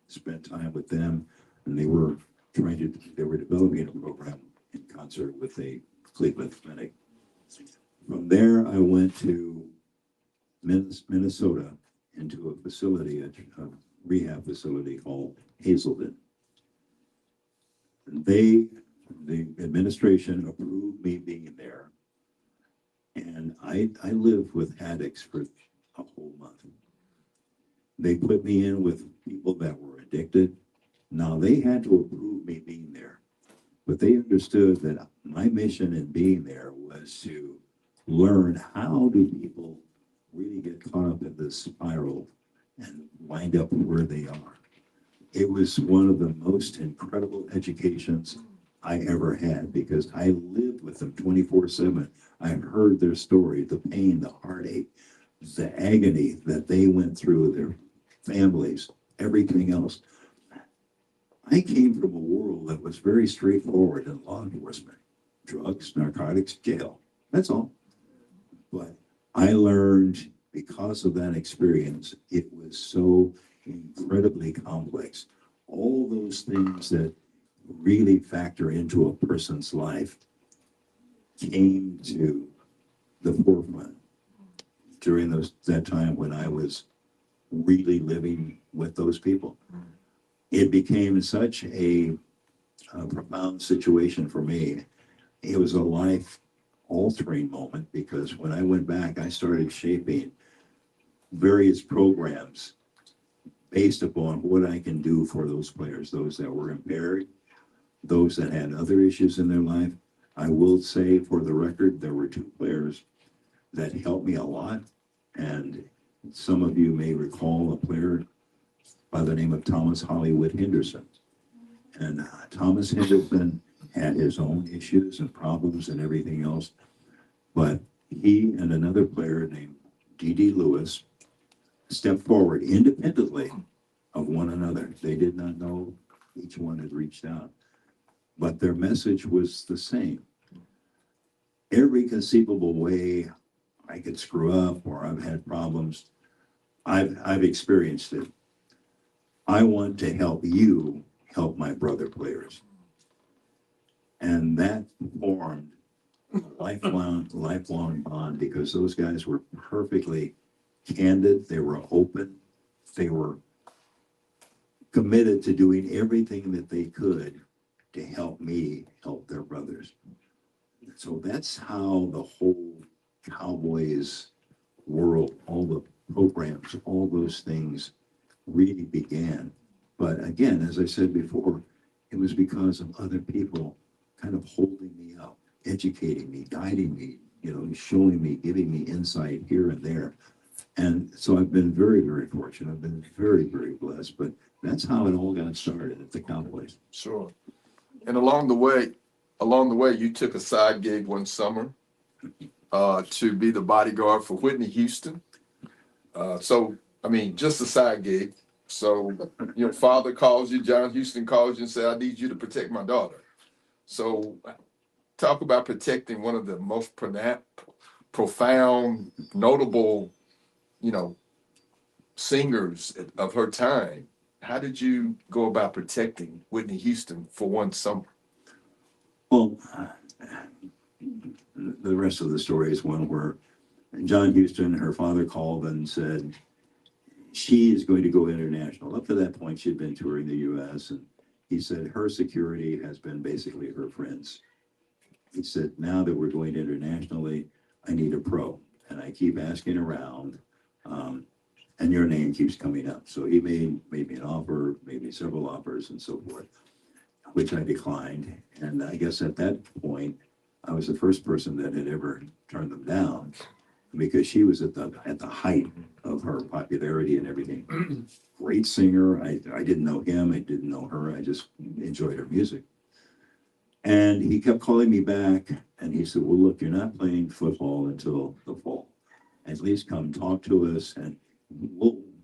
spent time with them, and they were developing a program in concert with a Cleveland clinic. From there, I went to Minnesota into a facility, a rehab facility called Hazelden. And the administration approved me being there. And I lived with addicts for a whole month. They put me in with people that were addicted. Now, they had to approve me being there, but they understood that my mission in being there was to learn how do people really get caught up in this spiral and wind up where they are. It was one of the most incredible educations I ever had, because I lived with them 24/7. I heard their story, the pain, the heartache, the agony that they went through, their families, everything else. I came from a world that was very straightforward in law enforcement: drugs, narcotics, jail. That's all. But I learned, because of that experience, it was so incredibly complex. All those things that really factor into a person's life came to the forefront during that time when I was really living with those people. It became such a profound situation for me. It was a life altering moment, because when I went back, I started shaping various programs based upon what I can do for those players, those that were impaired, those that had other issues in their life. I will say, for the record, there were 2 players that helped me a lot. And some of you may recall a player by the name of Thomas Hollywood Henderson. And Thomas Henderson had his own issues and problems and everything else. But he and another player named D.D. Lewis stepped forward independently of one another. They did not know each one had reached out, but their message was the same. Every conceivable way I could screw up or I've had problems, I've experienced it. I want to help you help my brother players. And that formed a lifelong bond, because those guys were perfectly candid. They were open. They were committed to doing everything that they could to help me help their brothers. So that's how the whole Cowboys world, all the programs, all those things really began. But again, as I said before, it was because of other people kind of holding me up, educating me, guiding me, showing me, giving me insight here and there. And so I've been very, very fortunate. I've been very, very blessed. But that's how it all got started at the Cowboys. Sure. And along the way, you took a side gig one summer to be the bodyguard for Whitney Houston. So, I mean, just a side gig. So your father calls you, John Houston calls you and says, I need you to protect my daughter. So talk about protecting one of the most profound, notable, singers of her time. How did you go about protecting Whitney Houston for one summer? Well, the rest of the story is one where John Houston, her father called and said, she is going to go international. Up to that point, she'd been touring the U.S. and he said her security has been basically her friends. He said, now that we're going internationally, I need a pro. And I keep asking around, and your name keeps coming up. So he made me an offer, made me several offers and so forth, which I declined. And I guess at that point, I was the first person that had ever turned them down because she was at the height of her popularity and everything. Great singer. I didn't know him. I didn't know her. I just enjoyed her music. And he kept calling me back and he said, well, look, you're not playing football until the fall. At least come talk to us and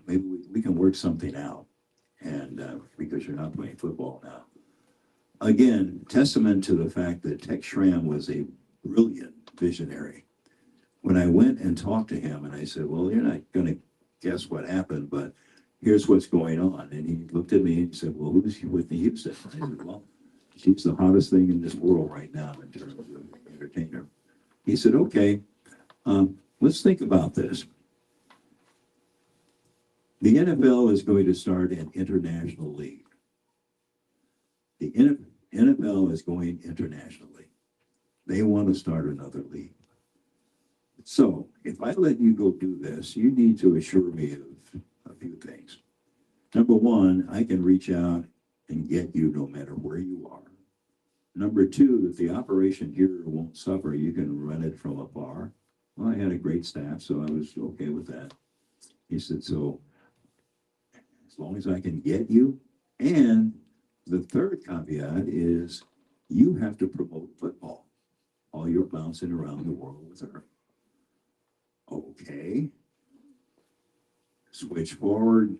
maybe we can work something out. And because you're not playing football now. Again, testament to the fact that Tex Schramm was a brilliant visionary. When I went and talked to him and I said, well, you're not going to guess what happened, but here's what's going on. And he looked at me and he said, well, who's Whitney Houston? I said, well, she's the hottest thing in this world right now in terms of entertainer. He said, okay, let's think about this. The NFL is going to start an international league. The NFL is going internationally. They want to start another league. So if I let you go do this, you need to assure me of a few things. Number one, I can reach out and get you no matter where you are. Number two, if the operation here won't suffer, you can run it from afar. Well, I had a great staff, so I was okay with that. He said, so as long as I can get you, and the third caveat is you have to promote football while you're bouncing around the world with her. Okay. Switch forward.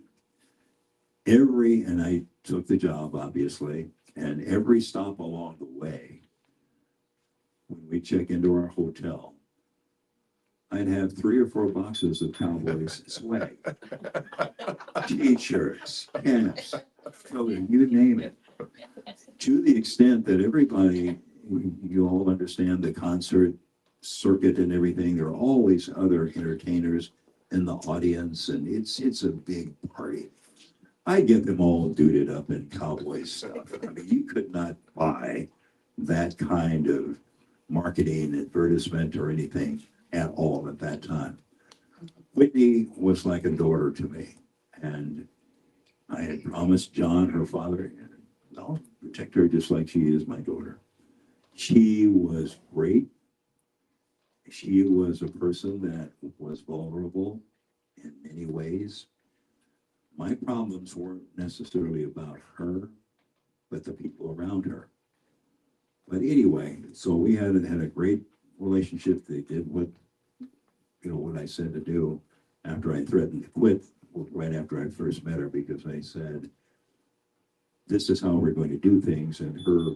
And I took the job, obviously, and every stop along the way, when we check into our hotel, I'd have 3 or 4 boxes of Cowboys swag, t-shirts, hats, you name it. To the extent that everybody, you all understand the concert circuit and everything, there are always other entertainers in the audience, and it's a big party. I get them all duded up in cowboy stuff. I mean, you could not buy that kind of marketing, advertisement, or anything at all at that time. Whitney was like a daughter to me, and I had promised John, her father, I'll protect her just like she is my daughter. She was great. She was a person that was vulnerable in many ways. My problems weren't necessarily about her, but the people around her. But anyway, so we had a great relationship. They did what I said to do after I threatened to quit right after I first met her, because I said, this is how we're going to do things. And her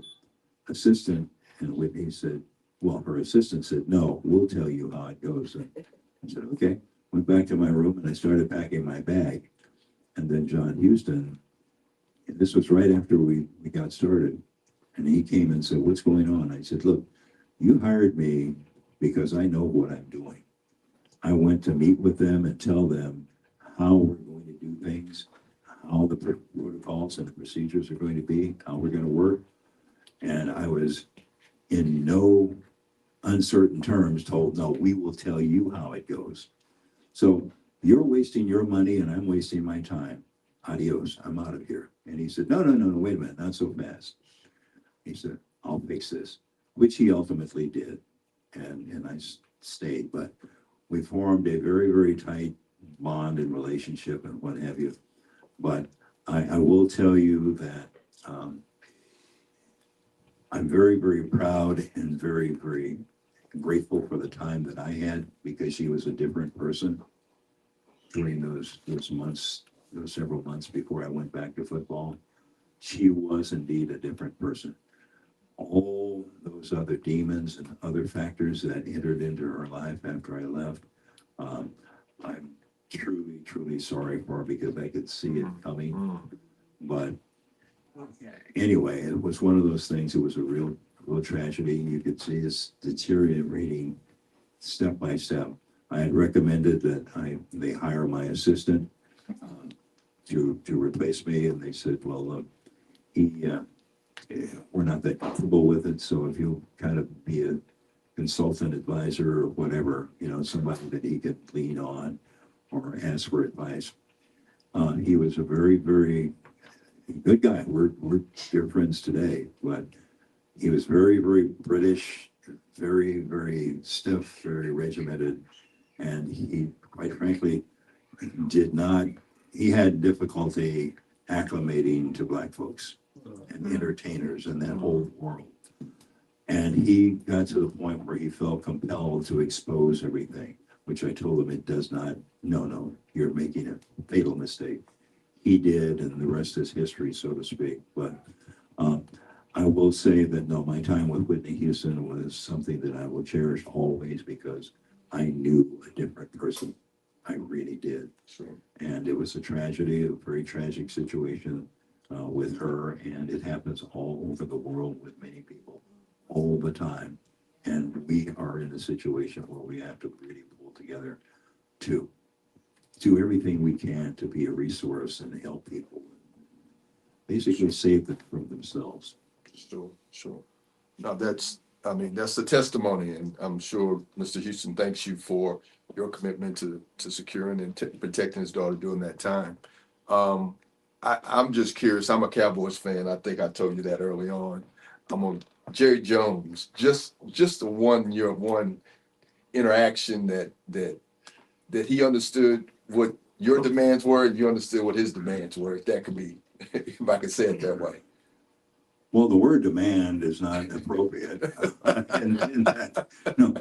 assistant and Whitney said, well, her assistant said, no, we'll tell you how it goes. And I said, okay. Went back to my room and I started packing my bag. And then John Houston, and this was right after we got started, and he came and said, what's going on? I said, look, you hired me because I know what I'm doing. I went to meet with them and tell them how we're going to do things, how the protocols and the procedures are going to be, how we're going to work. And I was in no uncertain terms told, no, we will tell you how it goes. So you're wasting your money and I'm wasting my time. Adios. I'm out of here. And he said, no, wait a minute, not so fast. He said, I'll fix this, which he ultimately did. And I stayed, but we formed a very, very tight bond and relationship and what have you. But I will tell you that I'm very, very proud and very, very grateful for the time that I had because she was a different person during those months, those several months before I went back to football. She was indeed a different person. All those other demons and other factors that entered into her life after I left, I'm truly, truly sorry for her because I could see it coming. But anyway, it was one of those things. It was a real tragedy. You could see this deteriorating step by step. I had recommended that they hire my assistant to replace me, and they said, well, we're not that comfortable with it. So if you'll kind of be a consultant advisor or whatever, somebody that he could lean on or ask for advice. He was a very, very good guy. We're dear friends today, but he was very, very British, very, very stiff, very regimented. And he, quite frankly, he had difficulty acclimating to black folks and entertainers and that whole world. And he got to the point where he felt compelled to expose everything, which I told him it does not, no, you're making a fatal mistake. He did, and the rest is history, so to speak. But I will say that, no, my time with Whitney Houston was something that I will cherish always because I knew a different person. I really did. Sure. And it was a tragedy, a very tragic situation with her, and it happens all over the world with many people all the time. And we are in a situation where we have to really pull together to do everything we can to be a resource and help people. Basically save them from themselves. Sure. Now that's the testimony, and I'm sure Mr. Houston thanks you for your commitment to securing and protecting his daughter during that time. I'm just curious. I'm a Cowboys fan. I think I told you that early on. I'm on Jerry Jones. Just the one interaction that he understood what your demands were, and you understood what his demands were. If that could be, if I could say it that way. Well, the word demand is not appropriate. in that, no,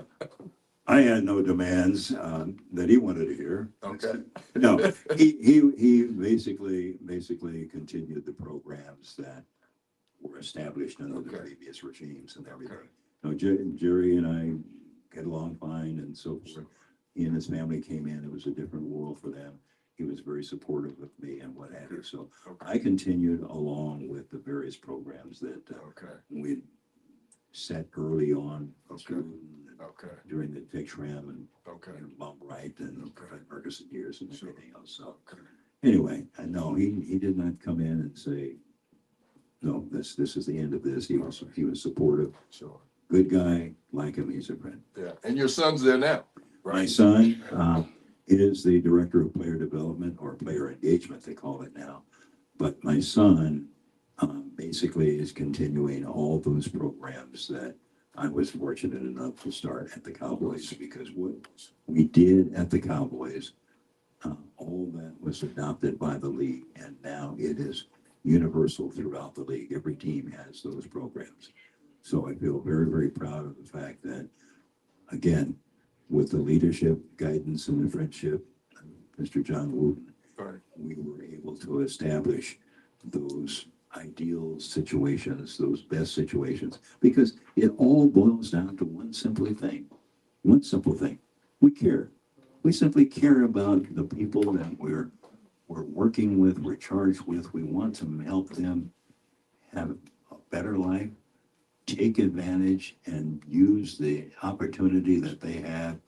I had no demands that he wanted to hear. Okay. No, he basically continued the programs that were established under the previous regimes and everything. No, Jerry and I get along fine and so forth. He and his family came in. It was a different world for them. He was very supportive of me and what have you. So I continued along with the various programs that we set early on during the Dick Schramm and Bob Wright and Fred Ferguson years and everything else. So anyway, no, he did not come in and say, no, this is the end of this. He was supportive. Sure. Good guy, like him, he's a friend. Yeah, and your son's there now, right? My son is the director of player development or player engagement, they call it now. But my son basically is continuing all those programs that I was fortunate enough to start at the Cowboys, because what we did at the Cowboys, all that was adopted by the league, and now it is universal throughout the league. Every team has those programs. So I feel very, very proud of the fact that, again, with the leadership, guidance, and the friendship, Mr. John Wooten, we were able to establish those ideal situations, those best situations, because it all boils down to one simple thing. We care. We simply care about the people that we're working with, we're charged with. We want to help them have a better life, take advantage and use the opportunity that they have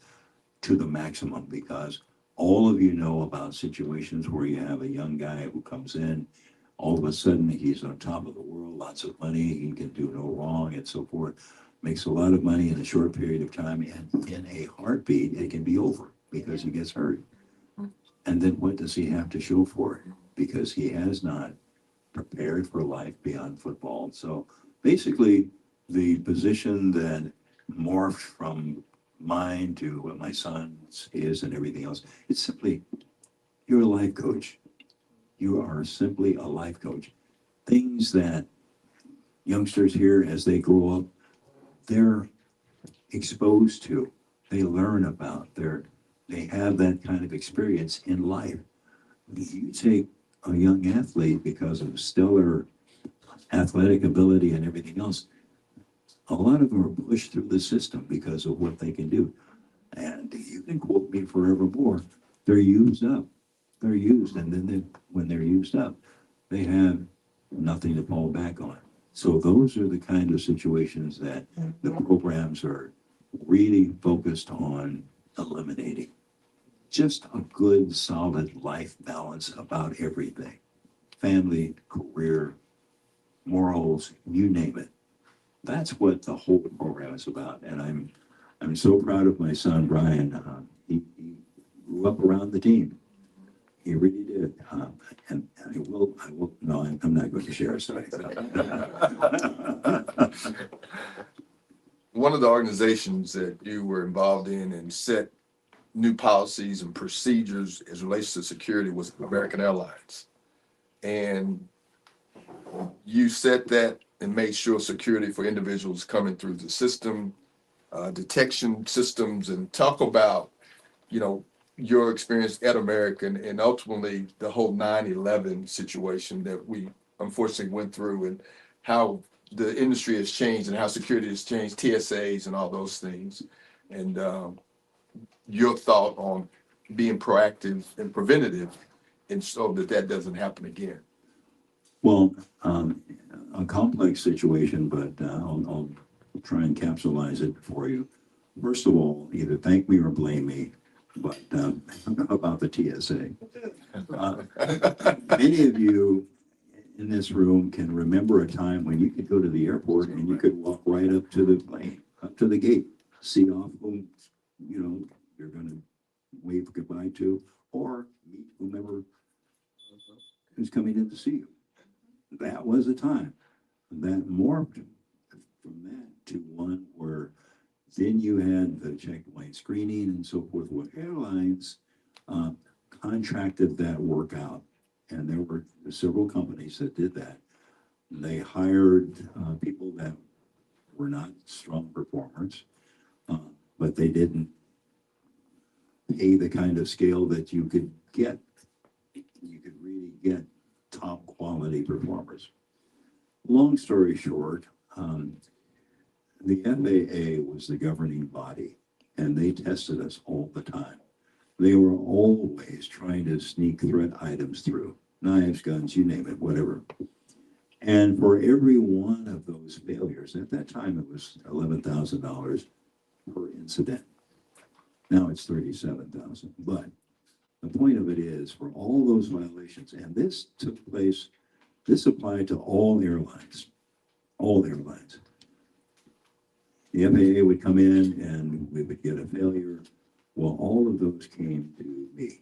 to the maximum, because all of you know about situations where you have a young guy who comes in, all of a sudden he's on top of the world, lots of money, he can do no wrong and so forth, makes a lot of money in a short period of time, and in a heartbeat it can be over because he gets hurt. And then what does he have to show for it? Because he has not prepared for life beyond football. So basically, the position that morphed from mine to what my son's is and everything else, it's simply you're a life coach. You are simply a life coach. Things that youngsters here as they grow up, they're exposed to, they learn about, they have that kind of experience in life. You take a young athlete because of stellar athletic ability and everything else, a lot of them are pushed through the system because of what they can do. And you can quote me forevermore, they're used up. They're used, and then when they're used up, they have nothing to fall back on. So those are the kind of situations that the programs are really focused on eliminating. Just a good, solid life balance about everything. Family, career, morals, you name it. That's what the whole program is about. And I'm so proud of my son, Brian. He grew up around the team. He really did. And no, I'm not going to share a story. One of the organizations that you were involved in and set new policies and procedures as relates to security was American Airlines. And you set that and made sure security for individuals coming through the system, detection systems, and talk about, you know, your experience at American and ultimately the whole 9/11 situation that we unfortunately went through and how the industry has changed and how security has changed, TSAs and all those things. And your thought on being proactive and preventative and so that that doesn't happen again. Well, a complex situation, but I'll try and capsulize it for you. First of all, either thank me or blame me, but about the TSA. Many of you in this room can remember a time when you could go to the airport and you could walk right up to the plane, up to the gate, see off whom, you know, you're going to wave goodbye to, or meet whomever who's coming in to see you. That was a time that morphed from that to one where then you had the checkpoint screening and so forth. What airlines contracted that work out, and there were several companies that did that. They hired people that were not strong performers, but they didn't pay the kind of scale that you could get. You could really get top quality performers. Long story short, the FAA was the governing body, and they tested us all the time. They were always trying to sneak threat items through, knives, guns, you name it, whatever. And for every one of those failures, at that time it was $11,000 per incident. Now it's $37,000. But the point of it is, for all those violations, and this took place, this applied to all airlines, all airlines. The FAA would come in and we would get a failure. Well, all of those came to me.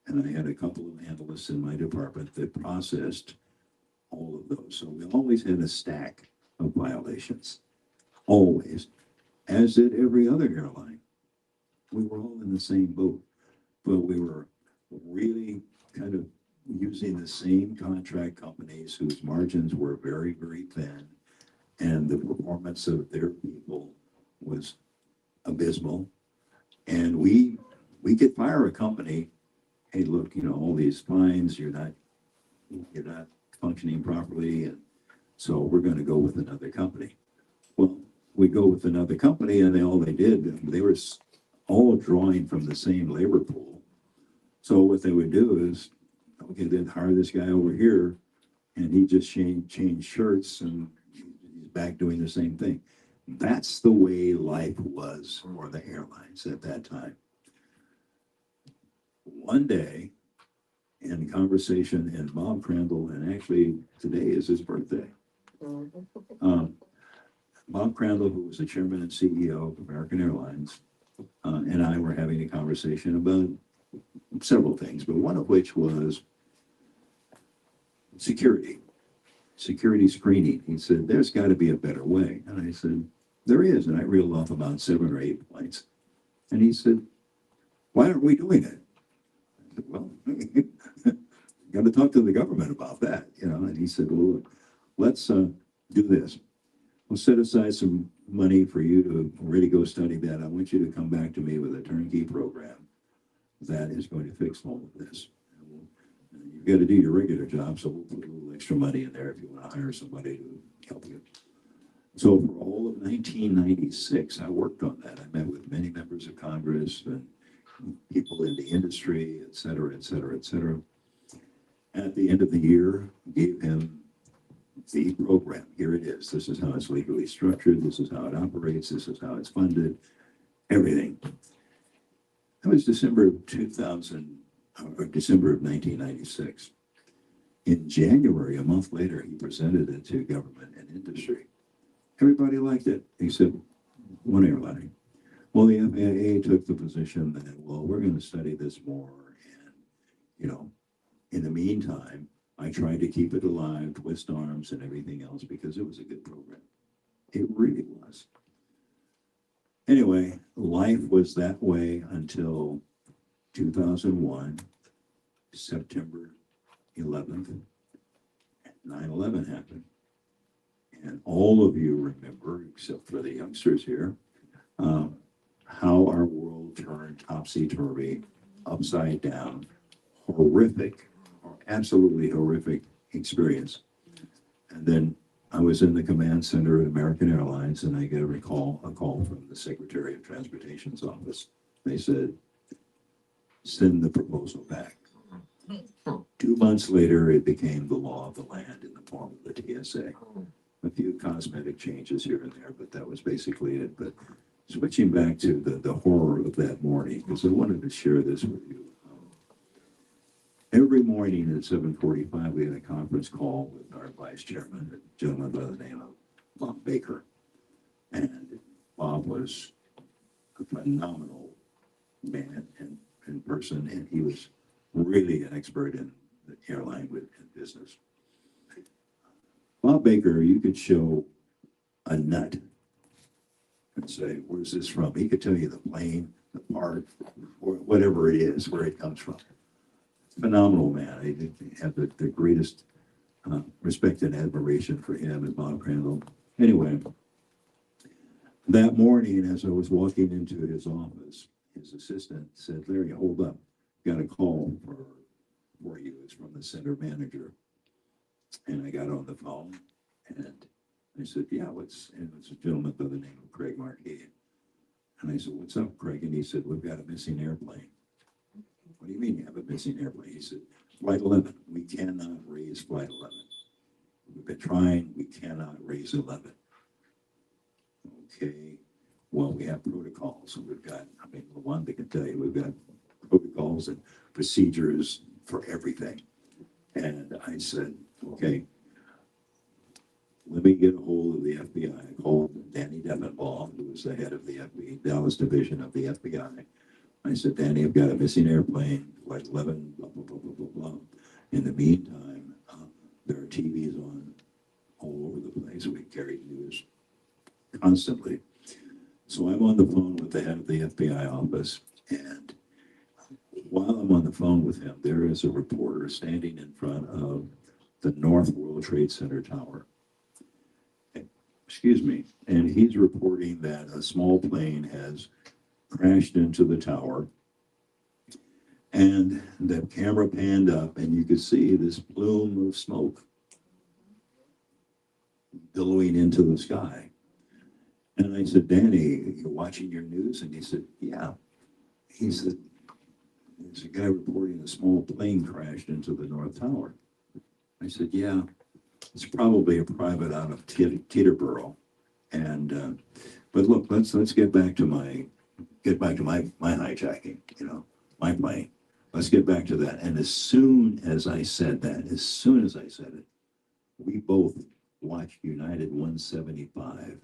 And I had a couple of analysts in my department that processed all of those. So we always had a stack of violations, always, as did every other airline. We were all in the same boat, but we were really kind of using the same contract companies whose margins were very, very thin, and the performance of their people was abysmal. And we could fire a company. Hey, look, you know, all these fines, you're not functioning properly, and so we're going to go with another company. Well, we go with another company, and all they did, they were all drawing from the same labor pool. So what they would do is, okay, they'd hire this guy over here, and he just changed shirts, and he's back doing the same thing. That's the way life was for the airlines at that time. One day, in conversation, and Bob Crandall, and actually today is his birthday. Bob Crandall, who was the chairman and CEO of American Airlines, and I were having a conversation about several things, but one of which was security. security screening. He said, there's got to be a better way. And I said, there is. And I reeled off about 7 or 8 points. And he said, why aren't we doing it? I said, well, got to talk to the government about that, you know. And he said, well, look, let's do this. We'll set aside some money for you to really go study that. I want you to come back to me with a turnkey program that is going to fix all of this. You've got to do your regular job, so we'll put a little extra money in there if you want to hire somebody to help you. So for all of 1996, I worked on that. I met with many members of Congress and people in the industry, et cetera, et cetera, et cetera. At the end of the year, gave him the program. Here it is. This is how it's legally structured. This is how it operates. This is how it's funded. Everything. That was December of 2000, or December of 1996. In January, a month later, he presented it to government and industry. Everybody liked it, except one airline. Well, the FAA took the position that, well, we're going to study this more. And, you know, in the meantime, I tried to keep it alive, twist arms and everything else because it was a good program. It really was. Anyway, life was that way until 2001, September 11th, 9/11 happened. And all of you remember, except for the youngsters here, how our world turned topsy-turvy, upside down, horrific, absolutely horrific experience. And then I was in the command center at American Airlines, and I get a call from the Secretary of Transportation's office. They said, send the proposal back. 2 months later, it became the law of the land in the form of the TSA. A few cosmetic changes here and there, but that was basically it. But switching back to the horror of that morning, because I wanted to share this with you. Every morning at 7:45, we had a conference call with our vice chairman, a gentleman by the name of Bob Baker. And Bob was a phenomenal man and person, and he was really an expert in the airline business. Bob Baker, you could show a nut and say, where's this from? He could tell you the plane, the part, or whatever it is, where it comes from. Phenomenal man. I have the greatest respect and admiration for him and Bob Crandall. Anyway, that morning, as I was walking into his office, his assistant said, Larry, hold up. Got a call for you. It's from the center manager. And I got on the phone and I said, yeah, and it's a gentleman by the name of Craig Marquis. And I said, what's up, Craig? And he said, we've got a missing airplane. What do you mean you have a missing airplane? He said, Flight 11. We cannot raise Flight 11. We've been trying. We cannot raise 11. Okay. Well, we have protocols. We've got, one thing I can tell you, we've got protocols and procedures for everything. And I said, okay, let me get a hold of the FBI. I called Danny Devenbaugh, who was the head of the FBI, Dallas division of the FBI. I said, Danny, I've got a missing airplane, Flight 11, blah, blah, blah, blah, blah, blah. In the meantime, there are TVs on all over the place. We carried news constantly. So I'm on the phone with the head of the FBI office, and while I'm on the phone with him, there is a reporter standing in front of the North World Trade Center tower. Excuse me. And he's reporting that a small plane has crashed into the tower. And the camera panned up, and you could see this plume of smoke billowing into the sky. And I said, Danny, you're watching your news? And he said, yeah. He said, there's a guy reporting a small plane crashed into the North Tower. I said, yeah, it's probably a private out of Teterboro. And, but look, let's get back to my hijacking, my plane. Let's get back to that. And as soon as I said it, we both watched United 175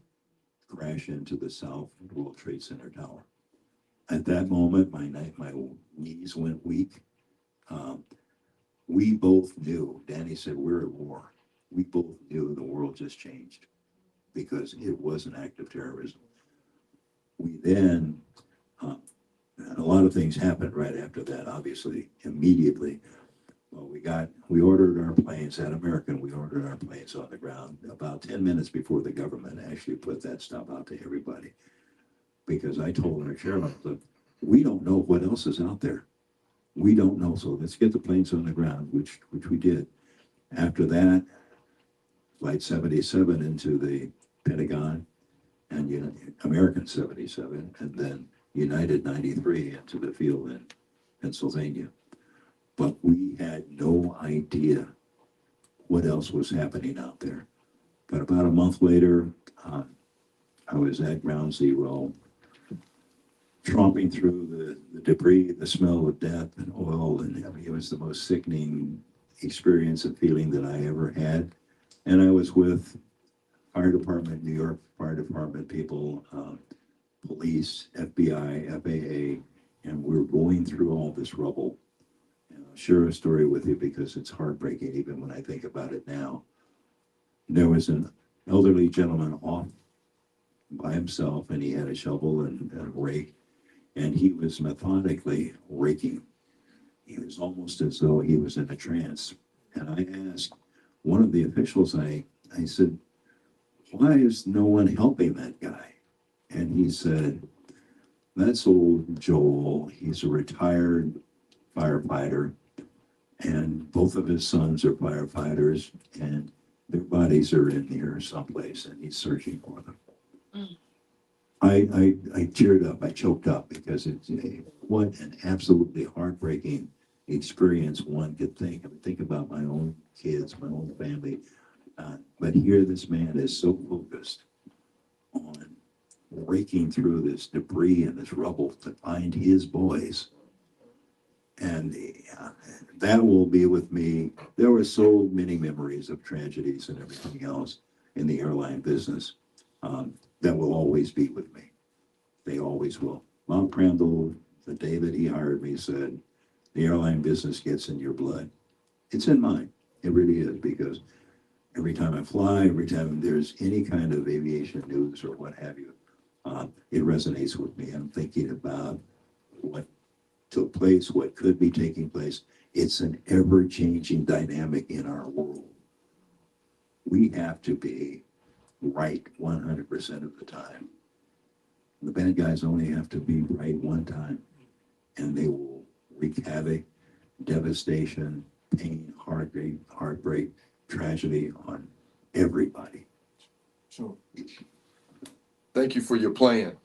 crash into the South World Trade Center tower. At that moment, my knees went weak. We both knew. Danny said, we're at war. we both knew the world just changed because it was an act of terrorism. We then, a lot of things happened right after that, obviously, immediately. Well, we ordered our planes at American, we ordered our planes on the ground about 10 minutes before the government actually put that stuff out to everybody. Because I told our chairman, look, we don't know what else is out there. We don't know, so let's get the planes on the ground, which we did. After that, Flight 77 into the Pentagon, and American 77, and then United 93 into the field in Pennsylvania. But we had no idea what else was happening out there. But about a month later, I was at Ground Zero, tromping through the debris, the smell of death and oil, and I mean, it was the most sickening experience and feeling that I ever had. And I was with fire department, New York Fire Department people, police, FBI, FAA, and we're going through all this rubble. And I'll share a story with you because it's heartbreaking even when I think about it now. There was an elderly gentleman off by himself, and he had a shovel and a rake, and he was methodically raking. He was almost as though he was in a trance. And I asked one of the officials, I said, why is no one helping that guy? And he said, that's old Joel. He's a retired firefighter, and both of his sons are firefighters, and their bodies are in here someplace, and he's searching for them. I teared up, I choked up because it's what an absolutely heartbreaking experience one could think. I mean, think about my own kids, my own family. But here this man is so focused on raking through this debris and this rubble to find his boys. And that will be with me. There were so many memories of tragedies and everything else in the airline business that will always be with me. They always will. Mom Crandall, the day that he hired me, said, the airline business gets in your blood. It's in mine. It really is, because every time I fly, every time there's any kind of aviation news or what have you, it resonates with me. I'm thinking about what took place, what could be taking place. It's an ever-changing dynamic in our world. We have to be right 100% of the time. The bad guys only have to be right one time, and they will wreak havoc, devastation, pain, heartbreak, tragedy on everybody. Sure. Thank you for your plan,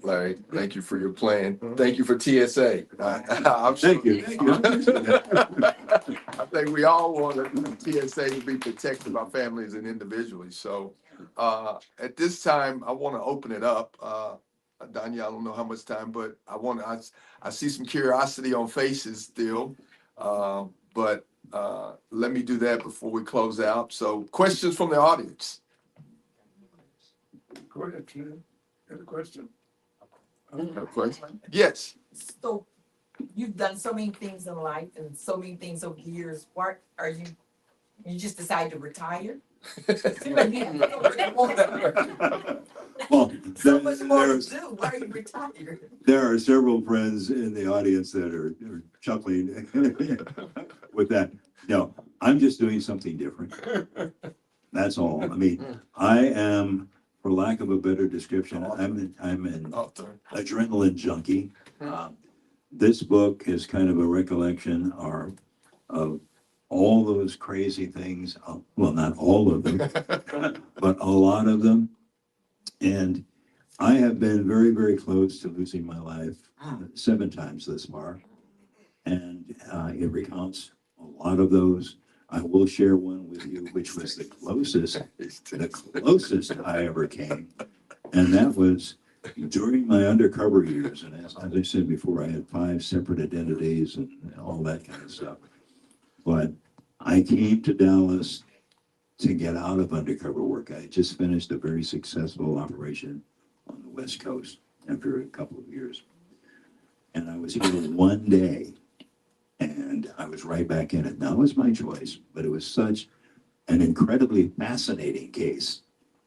Larry. Thank you for your plan. Thank you for TSA. Thank you. I think we all want TSA to be protected by families and individuals. So at this time, I want to open it up. Danya, I don't know how much time, but I see some curiosity on faces still. But let me do that before we close out. So questions from the audience. Go ahead, Trina. Got a question? Got a question? Yes. So you've done so many things in life and so many things over the years. Why are you just decide to retire? Well, So much more to do. Why are you retired? there are several friends in the audience that are chuckling with that. No, I'm just doing something different. That's all. I mean, I am, for lack of a better description, I'm an adrenaline junkie. This book is kind of a recollection of all those crazy things. Well, not all of them, but a lot of them. And I have been very, very close to losing my life 7 times this far. And it recounts a lot of those. I will share one with you, which was the closest I ever came. And that was during my undercover years. And as I said before, I had 5 separate identities and all that kind of stuff. But I came to Dallas to get out of undercover work. I had just finished a very successful operation on the West Coast after a couple of years. And I was here one day, and I was right back in it. Now, it was my choice, but it was such an incredibly fascinating case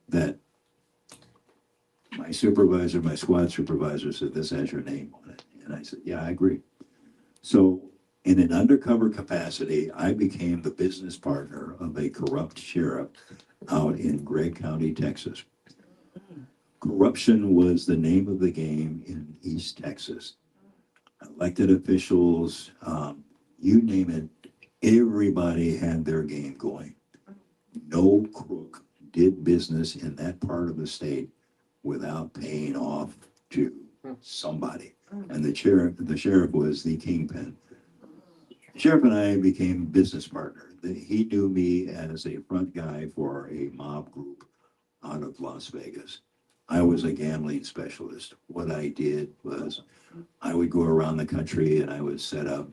that my supervisor, my squad supervisor said, this has your name on it. And I said, yeah, I agree. So in an undercover capacity, I became the business partner of a corrupt sheriff out in Gregg County, Texas. Corruption was the name of the game in East Texas. Elected officials, you name it, everybody had their game going. No crook did business in that part of the state without paying off to somebody. And the sheriff was the kingpin. The sheriff and I became business partners. He knew me as a front guy for a mob group out of Las Vegas. I was a gambling specialist. What I did was I would go around the country and I would set up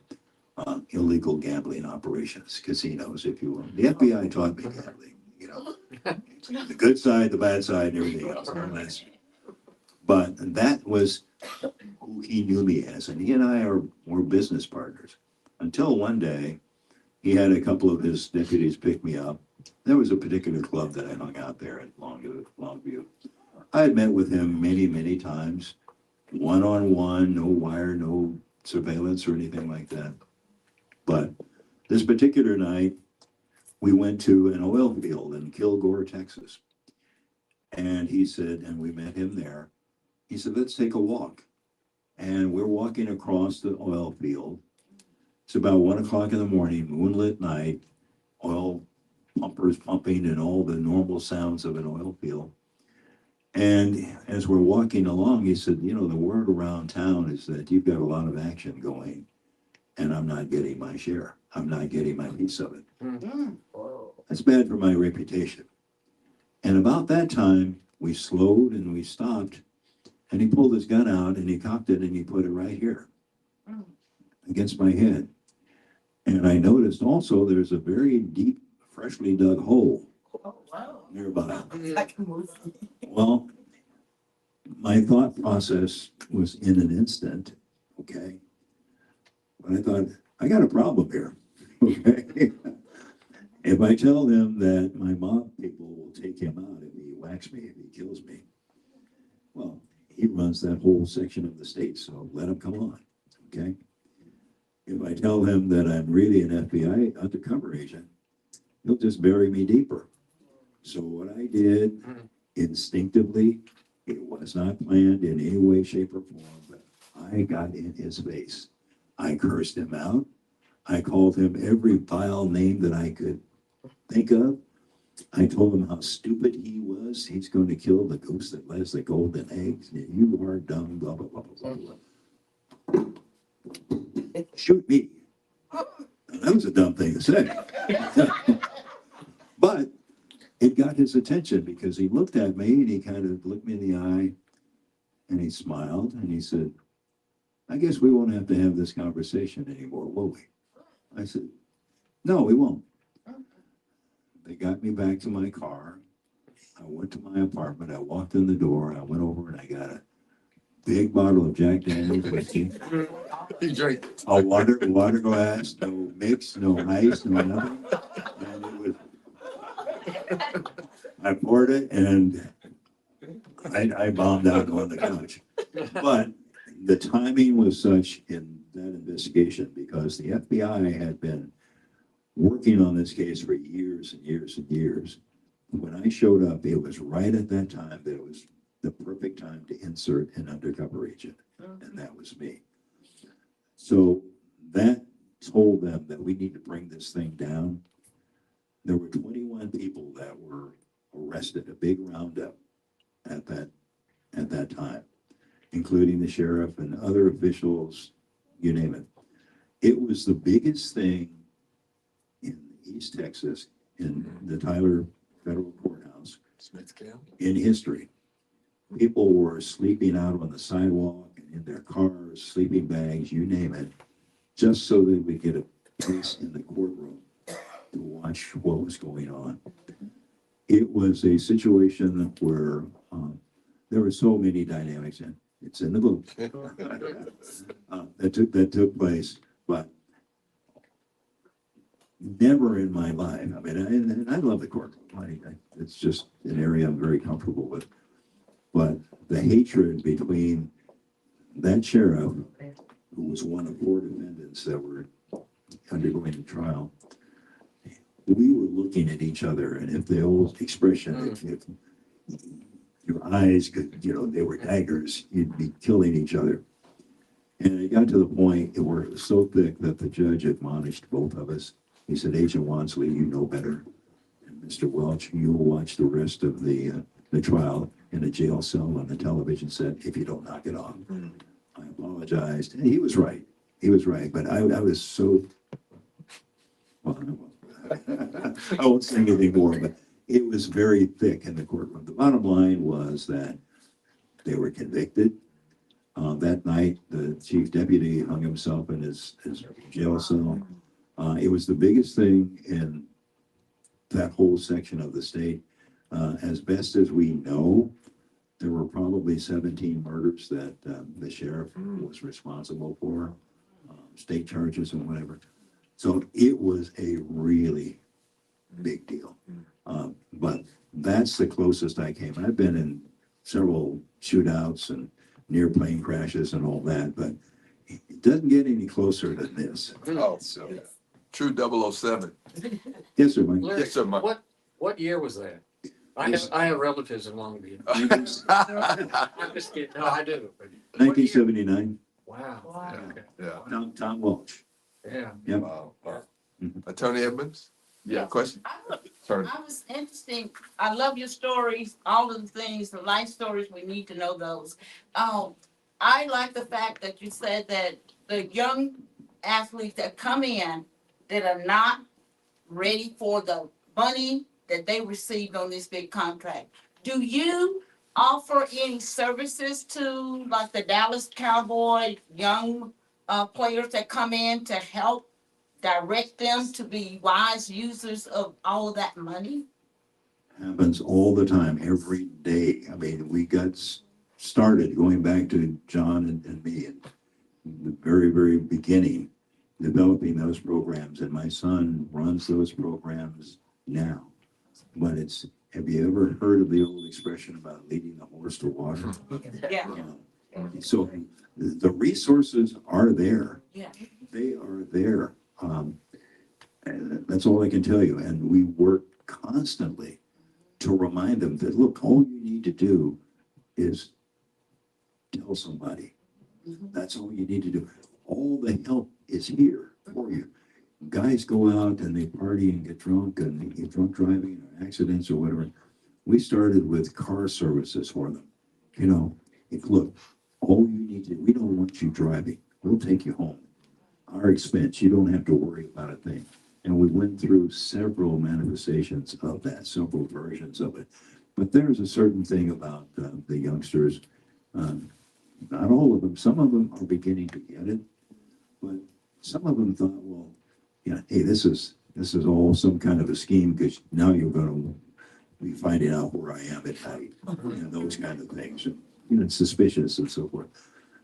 illegal gambling operations, casinos, if you will. The FBI taught me gambling, you know, the good side, the bad side, and everything else. But that was who he knew me as, and he and I were business partners. Until one day, he had a couple of his deputies pick me up. There was a particular club that I hung out there at Longview. I had met with him many, many times, one-on-one, no wire, no surveillance or anything like that. But this particular night, we went to an oil field in Kilgore, Texas. And he said, and we met him there. He said, let's take a walk. And we're walking across the oil field. It's about 1 o'clock in the morning, moonlit night, oil pumpers pumping and all the normal sounds of an oil field. And as we're walking along, he said, you know, the word around town is that you've got a lot of action going and I'm not getting my share. I'm not getting my piece of it. That's bad for my reputation. And about that time, we slowed and we stopped and he pulled his gun out and he cocked it and he put it right here against my head. And I noticed also there's a very deep, freshly dug hole nearby. Well, my thought process was in an instant, okay? But I thought, I got a problem here, okay? If I tell them that my mob people will take him out if he whacks me, if he kills me, well, he runs that whole section of the state, so let him come on, okay? If I tell him that I'm really an FBI undercover agent, he'll just bury me deeper. So what I did instinctively, it was not planned in any way, shape, or form, but I got in his face. I cursed him out. I called him every vile name that I could think of. I told him how stupid he was. He's going to kill the goose that lays the golden eggs. You are dumb, blah, blah, blah, blah, blah. Shoot me. That was a dumb thing to say. But it got his attention because he looked at me and he kind of looked me in the eye and he smiled and he said, I guess we won't have to have this conversation anymore, will we? I said, no, we won't. They got me back to my car. I went to my apartment. I walked in the door. I went over and I got a big bottle of Jack Daniel's whiskey. He drank. A water glass, no mix, no ice, no nothing. And it was, I poured it and I bombed out on the couch. But the timing was such in that investigation because the FBI had been working on this case for years and years and years. When I showed up, it was right at that time that it was the perfect time to insert an undercover agent, and that was me. So that told them that we need to bring this thing down. There were 21 people that were arrested, a big roundup at that time, including the sheriff and other officials, you name it. It was the biggest thing in East Texas, in the Tyler Federal Courthouse, Smith County. in history. People were sleeping out on the sidewalk and in their cars, sleeping bags, you name it, just so that we get a place in the courtroom to watch what was going on. It was a situation where there were so many dynamics, and it's in the book that took place. But never in my life. I mean, and I love the courtroom. It's just an area I'm very comfortable with. But the hatred between that sheriff, who was one of 4 defendants that were undergoing the trial, we were looking at each other, and if the old expression, if your eyes could, they were daggers, you'd be killing each other. And it got to the point where it was so thick that the judge admonished both of us. He said, Agent Wansley, you know better. And Mr. Welch, you'll watch the rest of the trial in a jail cell on the television set if you don't knock it off. I apologized. And he was right. He was right. But I was so, well, I won't say anything more, but it was very thick in the courtroom. The bottom line was that they were convicted. That night, the chief deputy hung himself in his jail cell. It was the biggest thing in that whole section of the state. As best as we know, there were probably 17 murders that the sheriff was responsible for, state charges and whatever. So it was a really big deal. But that's the closest I came. I've been in several shootouts and near plane crashes and all that, but it doesn't get any closer than this. Oh, so, true 007. Yes, sir, Mike. Larry, Yes, sir, Mike. what year was that? I have relatives in Longview. I'm just kidding. No, I do. But what year? 1979, Wow. Okay. Yeah. Tom Welch. Yeah. Yep. Wow. Attorney Edmonds? Yeah, question? Attorney. I was interesting. I love your stories, all of the things, the life stories. We need to know those. I like the fact that you said that the young athletes that come in that are not ready for the money that they received on this big contract. Do you offer any services to like the Dallas Cowboy young players that come in to help direct them to be wise users of all of that money? Happens all the time, every day. I mean, we got started going back to John and me in the very, very beginning, developing those programs. And my son runs those programs now. But have you ever heard of the old expression about leading the horse to water? Yeah. So the resources are there. Yeah. They are there. And that's all I can tell you. And we work constantly to remind them that, look, all you need to do is tell somebody. That's all you need to do. All the help is here for you. Guys go out and they party and get drunk and they get drunk driving or accidents or whatever. We started with car services for them. Look, all you need to, we don't want you driving. We'll take you home. Our expense. You don't have to worry about a thing. And we went through several manifestations of that, several versions of it. But there's a certain thing about the youngsters. Not all of them. Some of them are beginning to get it, but some of them thought, well, hey, this is all some kind of a scheme because now you're going to be finding out where I am at night, those kind of things, and suspicious and so forth.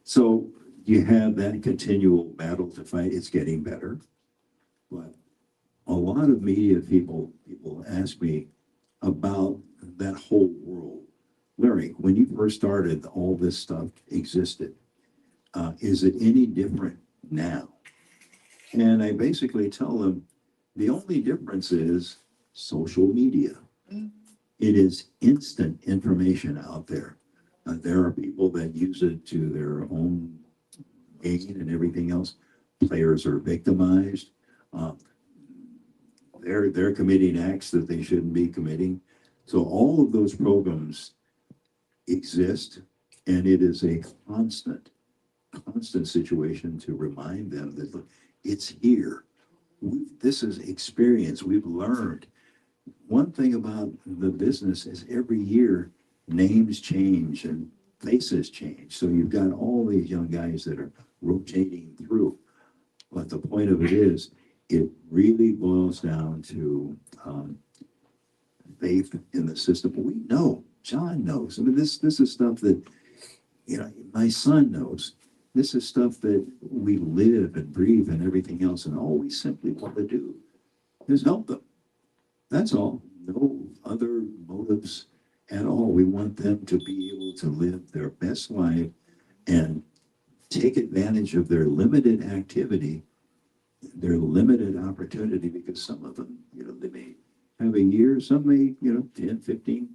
So you have that continual battle to fight. It's getting better, but a lot of media people ask me about that whole world. Larry, when you first started, all this stuff existed. Is it any different now? And I basically tell them the only difference is social media. It is instant information out there. There are people that use it to their own gain and everything else. Players are victimized. They're committing acts that they shouldn't be committing. So all of those programs exist, and it is a constant situation to remind them that, look, it's here. This is experience. We've learned. One thing about the business is every year names change and faces change. So you've got all these young guys that are rotating through. But the point of it is, it really boils down to faith in the system. We know, John knows. I mean, this is stuff that, my son knows. This is stuff that we live and breathe and everything else. And all we simply want to do is help them. That's all. No other motives at all. We want them to be able to live their best life and take advantage of their limited activity, their limited opportunity, because some of them, they may have a year, some may, 10, 15,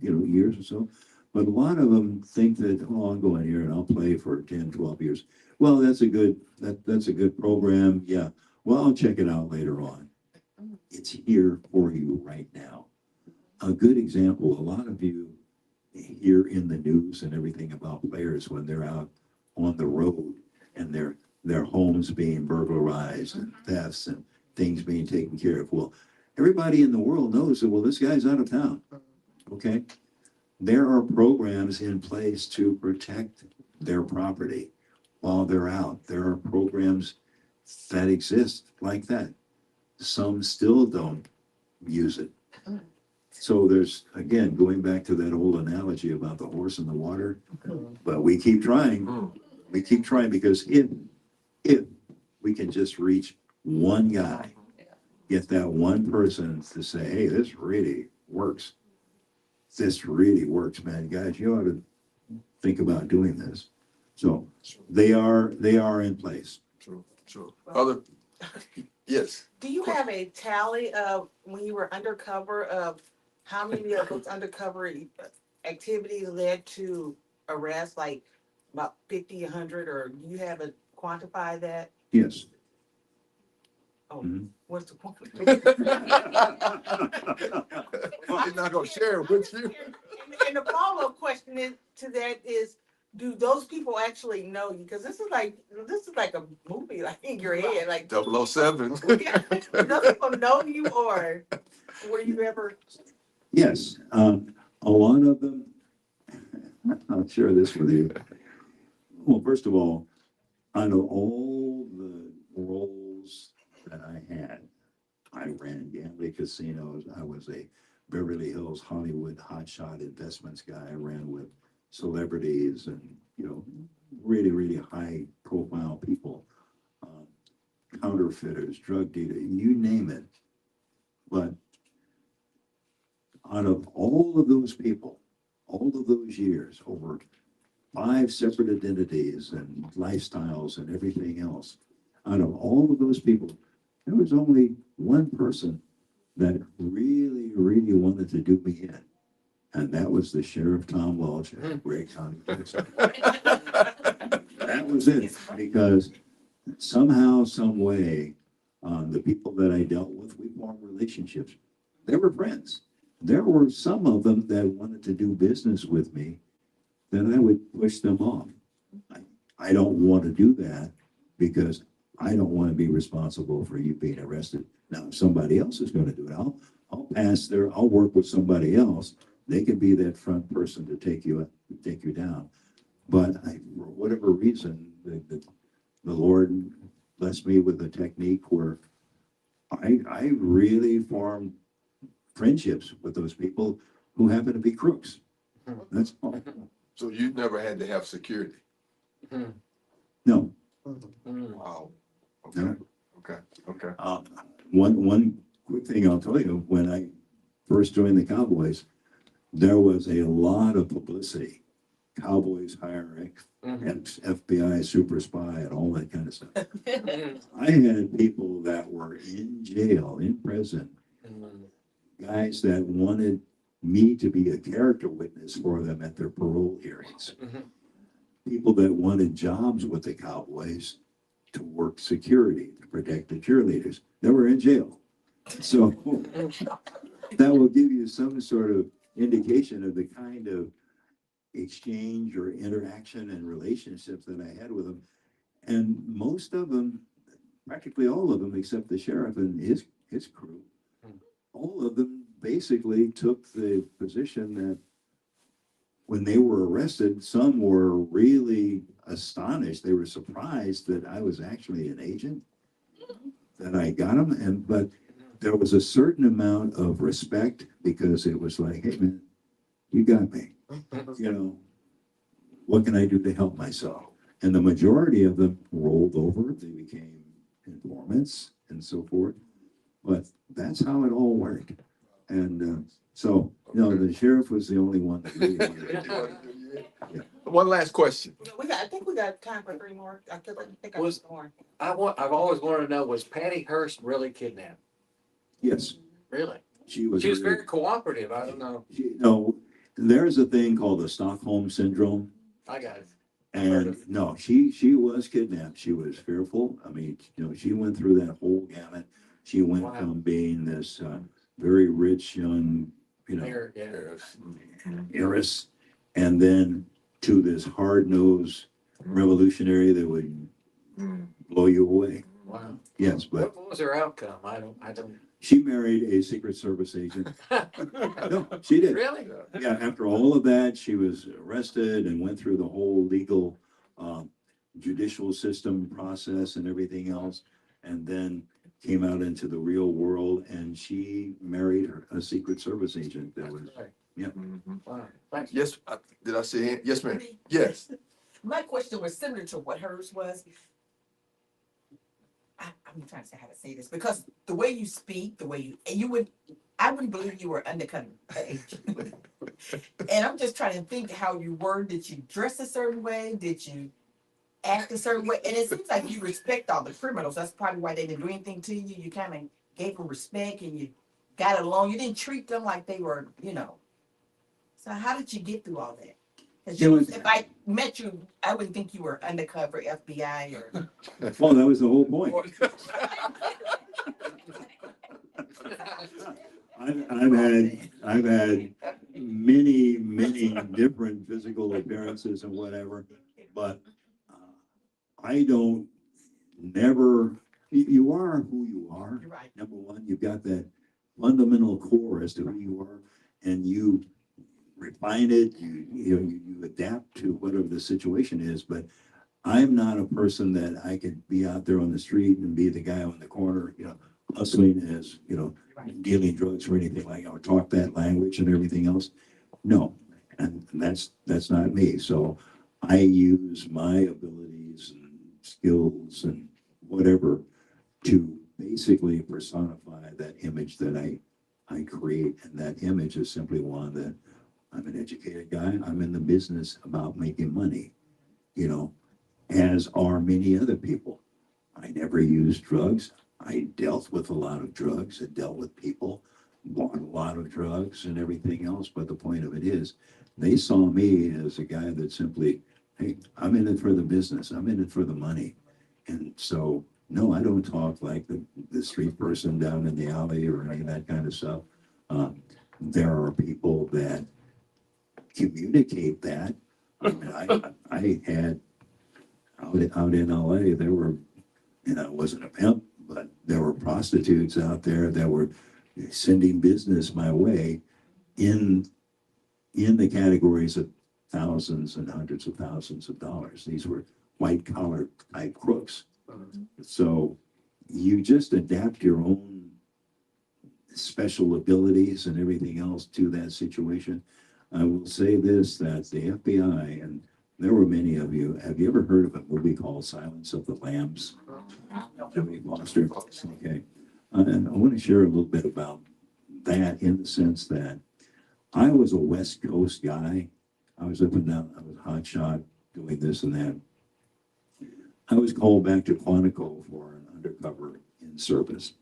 years or so. But a lot of them think that, oh, I'll go in here and I'll play for 10, 12 years. Well, that's a good program. Yeah. Well, I'll check it out later on. It's here for you right now. A good example, a lot of you hear in the news and everything about players when they're out on the road and their homes being burglarized and thefts and things being taken care of. Well, everybody in the world knows that, well, this guy's out of town. Okay. There are programs in place to protect their property while they're out. There are programs that exist like that. Some still don't use it. So there's, again, going back to that old analogy about the horse in the water, but we keep trying. We keep trying because if we can just reach one guy, get that one person to say, hey, this really works. This really works, man. Guys, you ought to think about doing this. So they are in place. True. Other, yes. Do you have a tally of when you were undercover of how many of those undercover activities led to arrest, like about 50, 100, or do you have a quantify that? Yes. Oh, Mhm. what's the point? I'm not gonna share it with you. And the follow-up question to that is, do those people actually know you? Because this is like a movie, like in your head, like 007. do those people know you, or were you ever? Yes. A lot of them, I'll share this with you. Well, first of all, out of all the roles that I had, I ran gambling casinos. I was a Beverly Hills, Hollywood hotshot investments guy. I ran with celebrities and, really, really high profile people, counterfeiters, drug dealers, you name it. But out of all of those people, all of those years, over 5 separate identities and lifestyles and everything else, out of all of those people, there was only one person that really, really wanted to do me in. And that was the Sheriff Tom Welch in Gray County, Texas. That was it, because somehow, some way, the people that I dealt with, we formed relationships. They were friends. There were some of them that wanted to do business with me, then I would push them off. I don't want to do that because I don't want to be responsible for you being arrested. Now, if somebody else is going to do it, I'll work with somebody else. They can be that front person to take you down. But for whatever reason, the Lord blessed me with a technique where I really formed friendships with those people who happen to be crooks. That's all. So you never had to have security? No. Wow. Okay. No. Okay. One quick thing I'll tell you, when I first joined the Cowboys, there was a lot of publicity. Cowboys hire FBI super spy and all that kind of stuff. I had people that were in jail, in prison, guys that wanted me to be a character witness for them at their parole hearings. People that wanted jobs with the Cowboys to work security, to protect the cheerleaders. They were in jail. So that will give you some sort of indication of the kind of exchange or interaction and relationships that I had with them. And most of them, practically all of them, except the sheriff and his crew, all of them basically took the position that when they were arrested, some were really astonished. They were surprised that I was actually an agent, that I got them. But there was a certain amount of respect because it was like, hey, man, you got me. What can I do to help myself? And the majority of them rolled over. They became informants and so forth. but that's how it all worked. And so, no, the sheriff was the only one that really wanted to do it. One last question. I think we got time for 3 more. I think I Was- was more. I've always wanted to know, was Patty Hearst really kidnapped? Yes, Really? she was. She was really- very cooperative. I don't know. No, there's a thing called the Stockholm Syndrome. I got it. And no, she was kidnapped. She was fearful. I mean, she went through that whole gamut. She went Wow. from being this very rich young, Mayor, yeah. heiress, and then to this hard-nosed revolutionary that would blow you away. Wow. Yes, but What was her outcome? I don't. she married a Secret Service agent. No, she did. Really? Yeah, after all of that, she was arrested and went through the whole legal judicial system process and everything else, and then came out into the real world, and she married a Secret Service agent that was, Right. yeah. Wow. Thank you. Yes, did I say it? Yes, ma'am. Yes. My question was similar to what hers was. I'm trying to say how to say this, because the way you speak, I wouldn't believe you were undercover agent. And I'm just trying to think how you were. Did you dress a certain way? Did you act a certain way? And it seems like you respect all the criminals. That's probably why they didn't do anything to you. You kind of gave them respect and you got along. You didn't treat them like they were, So how did you get through all that? 'Cause if I met you, I wouldn't think you were undercover FBI or. Well, that was the whole point. I've had many different physical appearances and whatever, but I don't never, you are who you are. You're right. Number one, you've got that fundamental core as to who you are, and you refine it, you adapt to whatever the situation is, but I'm not a person that I could be out there on the street and be the guy on the corner, hustling as, dealing drugs or anything like, or talk that language and everything else. No, and that's not me. So I use my abilities and skills and whatever to basically personify that image that I create. And that image is simply one that I'm an educated guy. I'm in the business about making money, as are many other people. I never used drugs. I dealt with a lot of drugs. I dealt with people, bought a lot of drugs and everything else. But the point of it is, they saw me as a guy that simply, hey, I'm in it for the business. I'm in it for the money. And so, no, I don't talk like the street person down in the alley or any of that kind of stuff. There are people that communicate that. I mean, I had out in LA, there were, it wasn't a pimp, but there were prostitutes out there that were sending business my way in the categories of thousands and hundreds of thousands of dollars. These were white collar type crooks. So you just adapt your own special abilities and everything else to that situation. I will say this, that the FBI, and there were many of you, have you ever heard of a movie called Silence of the Lambs? Jimmy Foster. Okay. And I want to share a little bit about that in the sense that I was a West Coast guy. I was up and down, I was hot shot doing this and that. I was called back to Quantico for an undercover in service.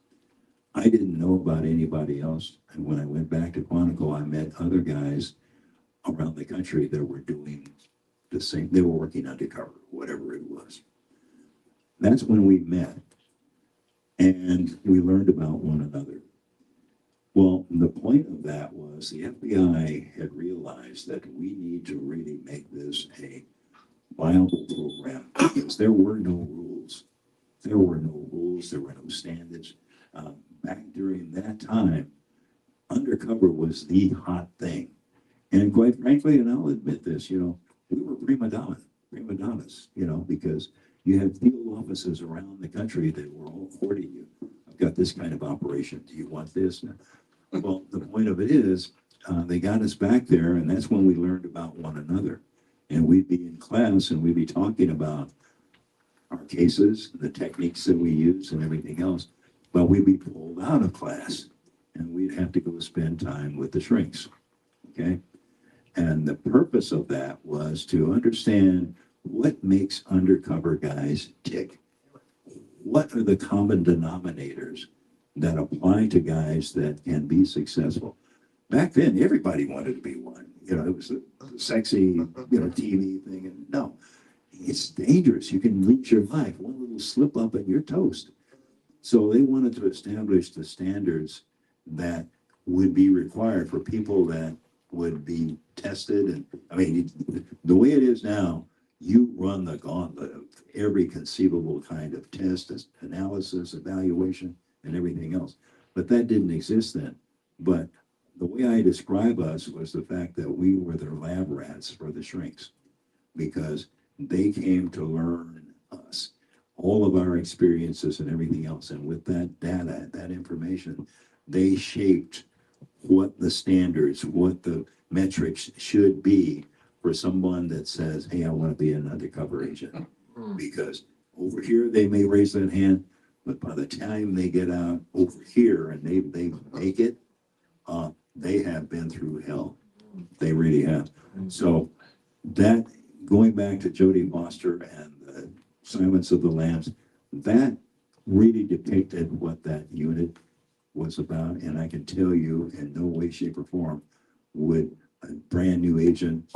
I didn't know about anybody else. And when I went back to Quantico, I met other guys around the country that were doing the same. They were working undercover, whatever it was. That's when we met and we learned about one another. Well, the point of that was the FBI had realized that we need to really make this a viable program because there were no rules. There were no rules. There were no standards. Back during that time, undercover was the hot thing. And quite frankly, and I'll admit this, we were prima donnas, because you had field offices around the country that were all courting you. I've got this kind of operation. Do you want this? Well, the point of it is, they got us back there, and that's when we learned about one another. And we'd be in class, and we'd be talking about our cases, the techniques that we use, and everything else. but we'd be pulled out of class and we'd have to go spend time with the shrinks. Okay. And the purpose of that was to understand what makes undercover guys tick. What are the common denominators that apply to guys that can be successful? Back then, everybody wanted to be one. You know, it was a sexy, TV thing. And no, it's dangerous. You can lose your life. One little slip up and you're toast. So they wanted to establish the standards that would be required for people that would be tested. And I mean, the way it is now, you run the gauntlet of every conceivable kind of test, analysis, evaluation, and everything else. But that didn't exist then. But the way I describe us was the fact that we were their lab rats for the shrinks, because they came to learn us, all of our experiences and everything else. And with that data, that information, they shaped what the standards, what the metrics should be for someone that says, hey, I want to be an undercover agent. Because over here, they may raise that hand, but by the time they get out over here and they make it, they have been through hell. They really have. So that, going back to Jodie Foster and the Silence of the Lambs, that really depicted what that unit was about. And I can tell you in no way, shape, or form would a brand new agent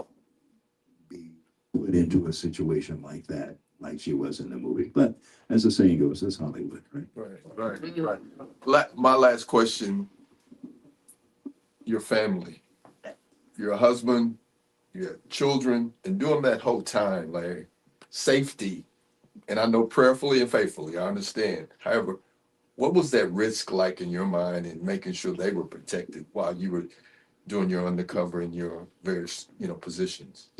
be put into a situation like that, like she was in the movie. But as the saying goes, that's Hollywood, right? Right. My last question, your family, your husband, your children, and during that whole time, Larry, safety, and I know prayerfully and faithfully, I understand. However, what was that risk like in your mind in making sure they were protected while you were doing your undercover in your various, positions?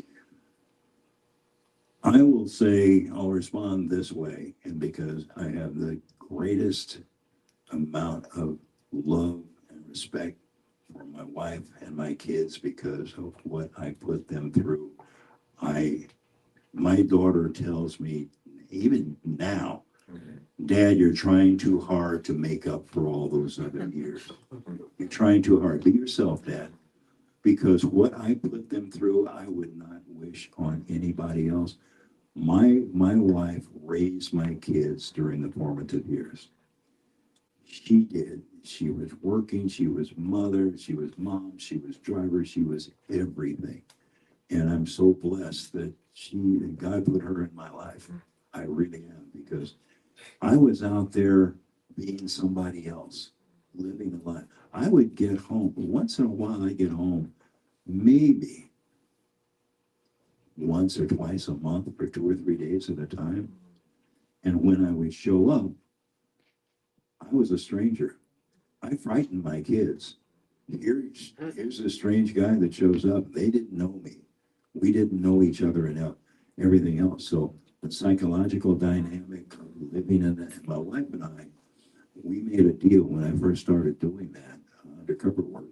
I will say, I'll respond this way, and because I have the greatest amount of love and respect for my wife and my kids because of what I put them through. My daughter tells me, even now, Dad, you're trying too hard to make up for all those other years. You're trying too hard. Be yourself, Dad. Because what I put them through, I would not wish on anybody else. My wife raised my kids during the formative years. She did. She was working, she was mother, she was mom, she was driver, she was everything. And I'm so blessed that God put her in my life. I really am, because I was out there being somebody else, living a life. I would get home, once in a while I get home, maybe once or twice a month for 2 or 3 days at a time. And when I would show up, I was a stranger. I frightened my kids. Here's a strange guy that shows up. They didn't know me. We didn't know each other and everything else. So the psychological dynamic of living in that, my wife and I, we made a deal when I first started doing that undercover work,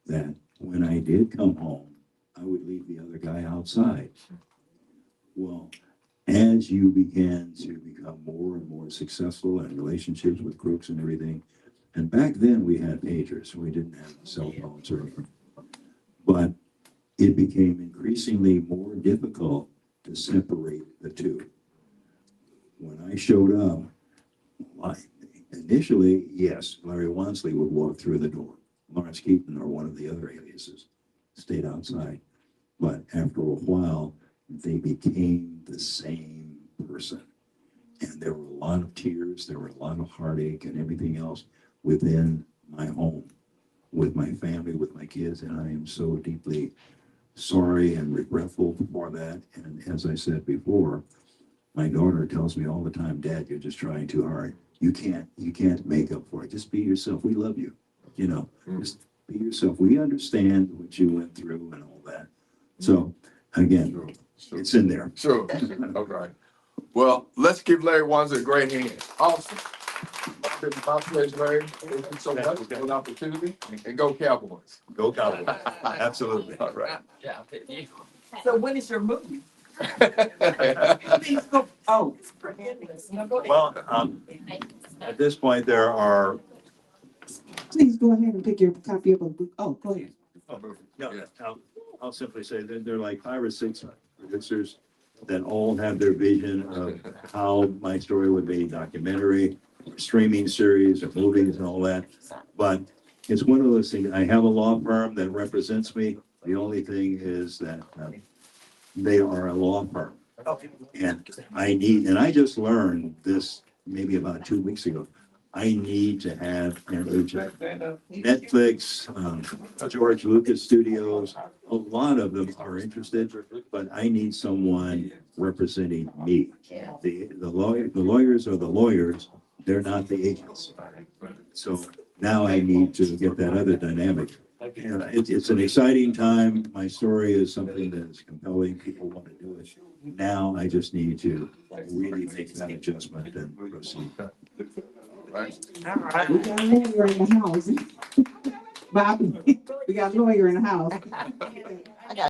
that when I did come home, I would leave the other guy outside. Well, as you began to become more and more successful in relationships with crooks and everything, and back then we had pagers, we didn't have cell phones or anything, but it became increasingly more difficult to separate the two. When I showed up, initially, yes, Larry Wansley would walk through the door. Lawrence Keaton or one of the other aliases stayed outside. But after a while, they became the same person. And there were a lot of tears, there were a lot of heartache and everything else within my home, with my family, with my kids. And I am so deeply sorry and regretful for that. And as I said before, my daughter tells me all the time, Dad, you're just trying too hard. You can't make up for it. Just be yourself. We love you. Just be yourself. We understand what you went through and all that. So again, Sure. it's in there. Sure. Okay. Well, let's give Larry Wansley a great hand. Awesome. My pleasure, Larry. Thank you so much for an opportunity. And go Cowboys. Go Cowboys. Absolutely. All right. Yeah, you. So when is your movie? Please go. Oh. Well, At this point, there are, Please go ahead and pick your copy up. Oh, go ahead. no, I'll simply say that there are like 5 or 6 producers that all have their vision of how my story would be documentary, streaming series, or movies and all that. But it's one of those things, I have a law firm that represents me. The only thing is that they are a law firm. And I just learned this maybe about 2 weeks ago. I need to have an agent. Netflix, George Lucas Studios, a lot of them are interested, but I need someone representing me. The lawyers are the lawyers, they're not the agents. So now I need to get that other dynamic. And it's an exciting time. My story is something that is compelling. People want to do it. Now I just need to really make that adjustment and proceed. Right. All right. We got a lawyer in the house. Bobby, we got a lawyer in the house.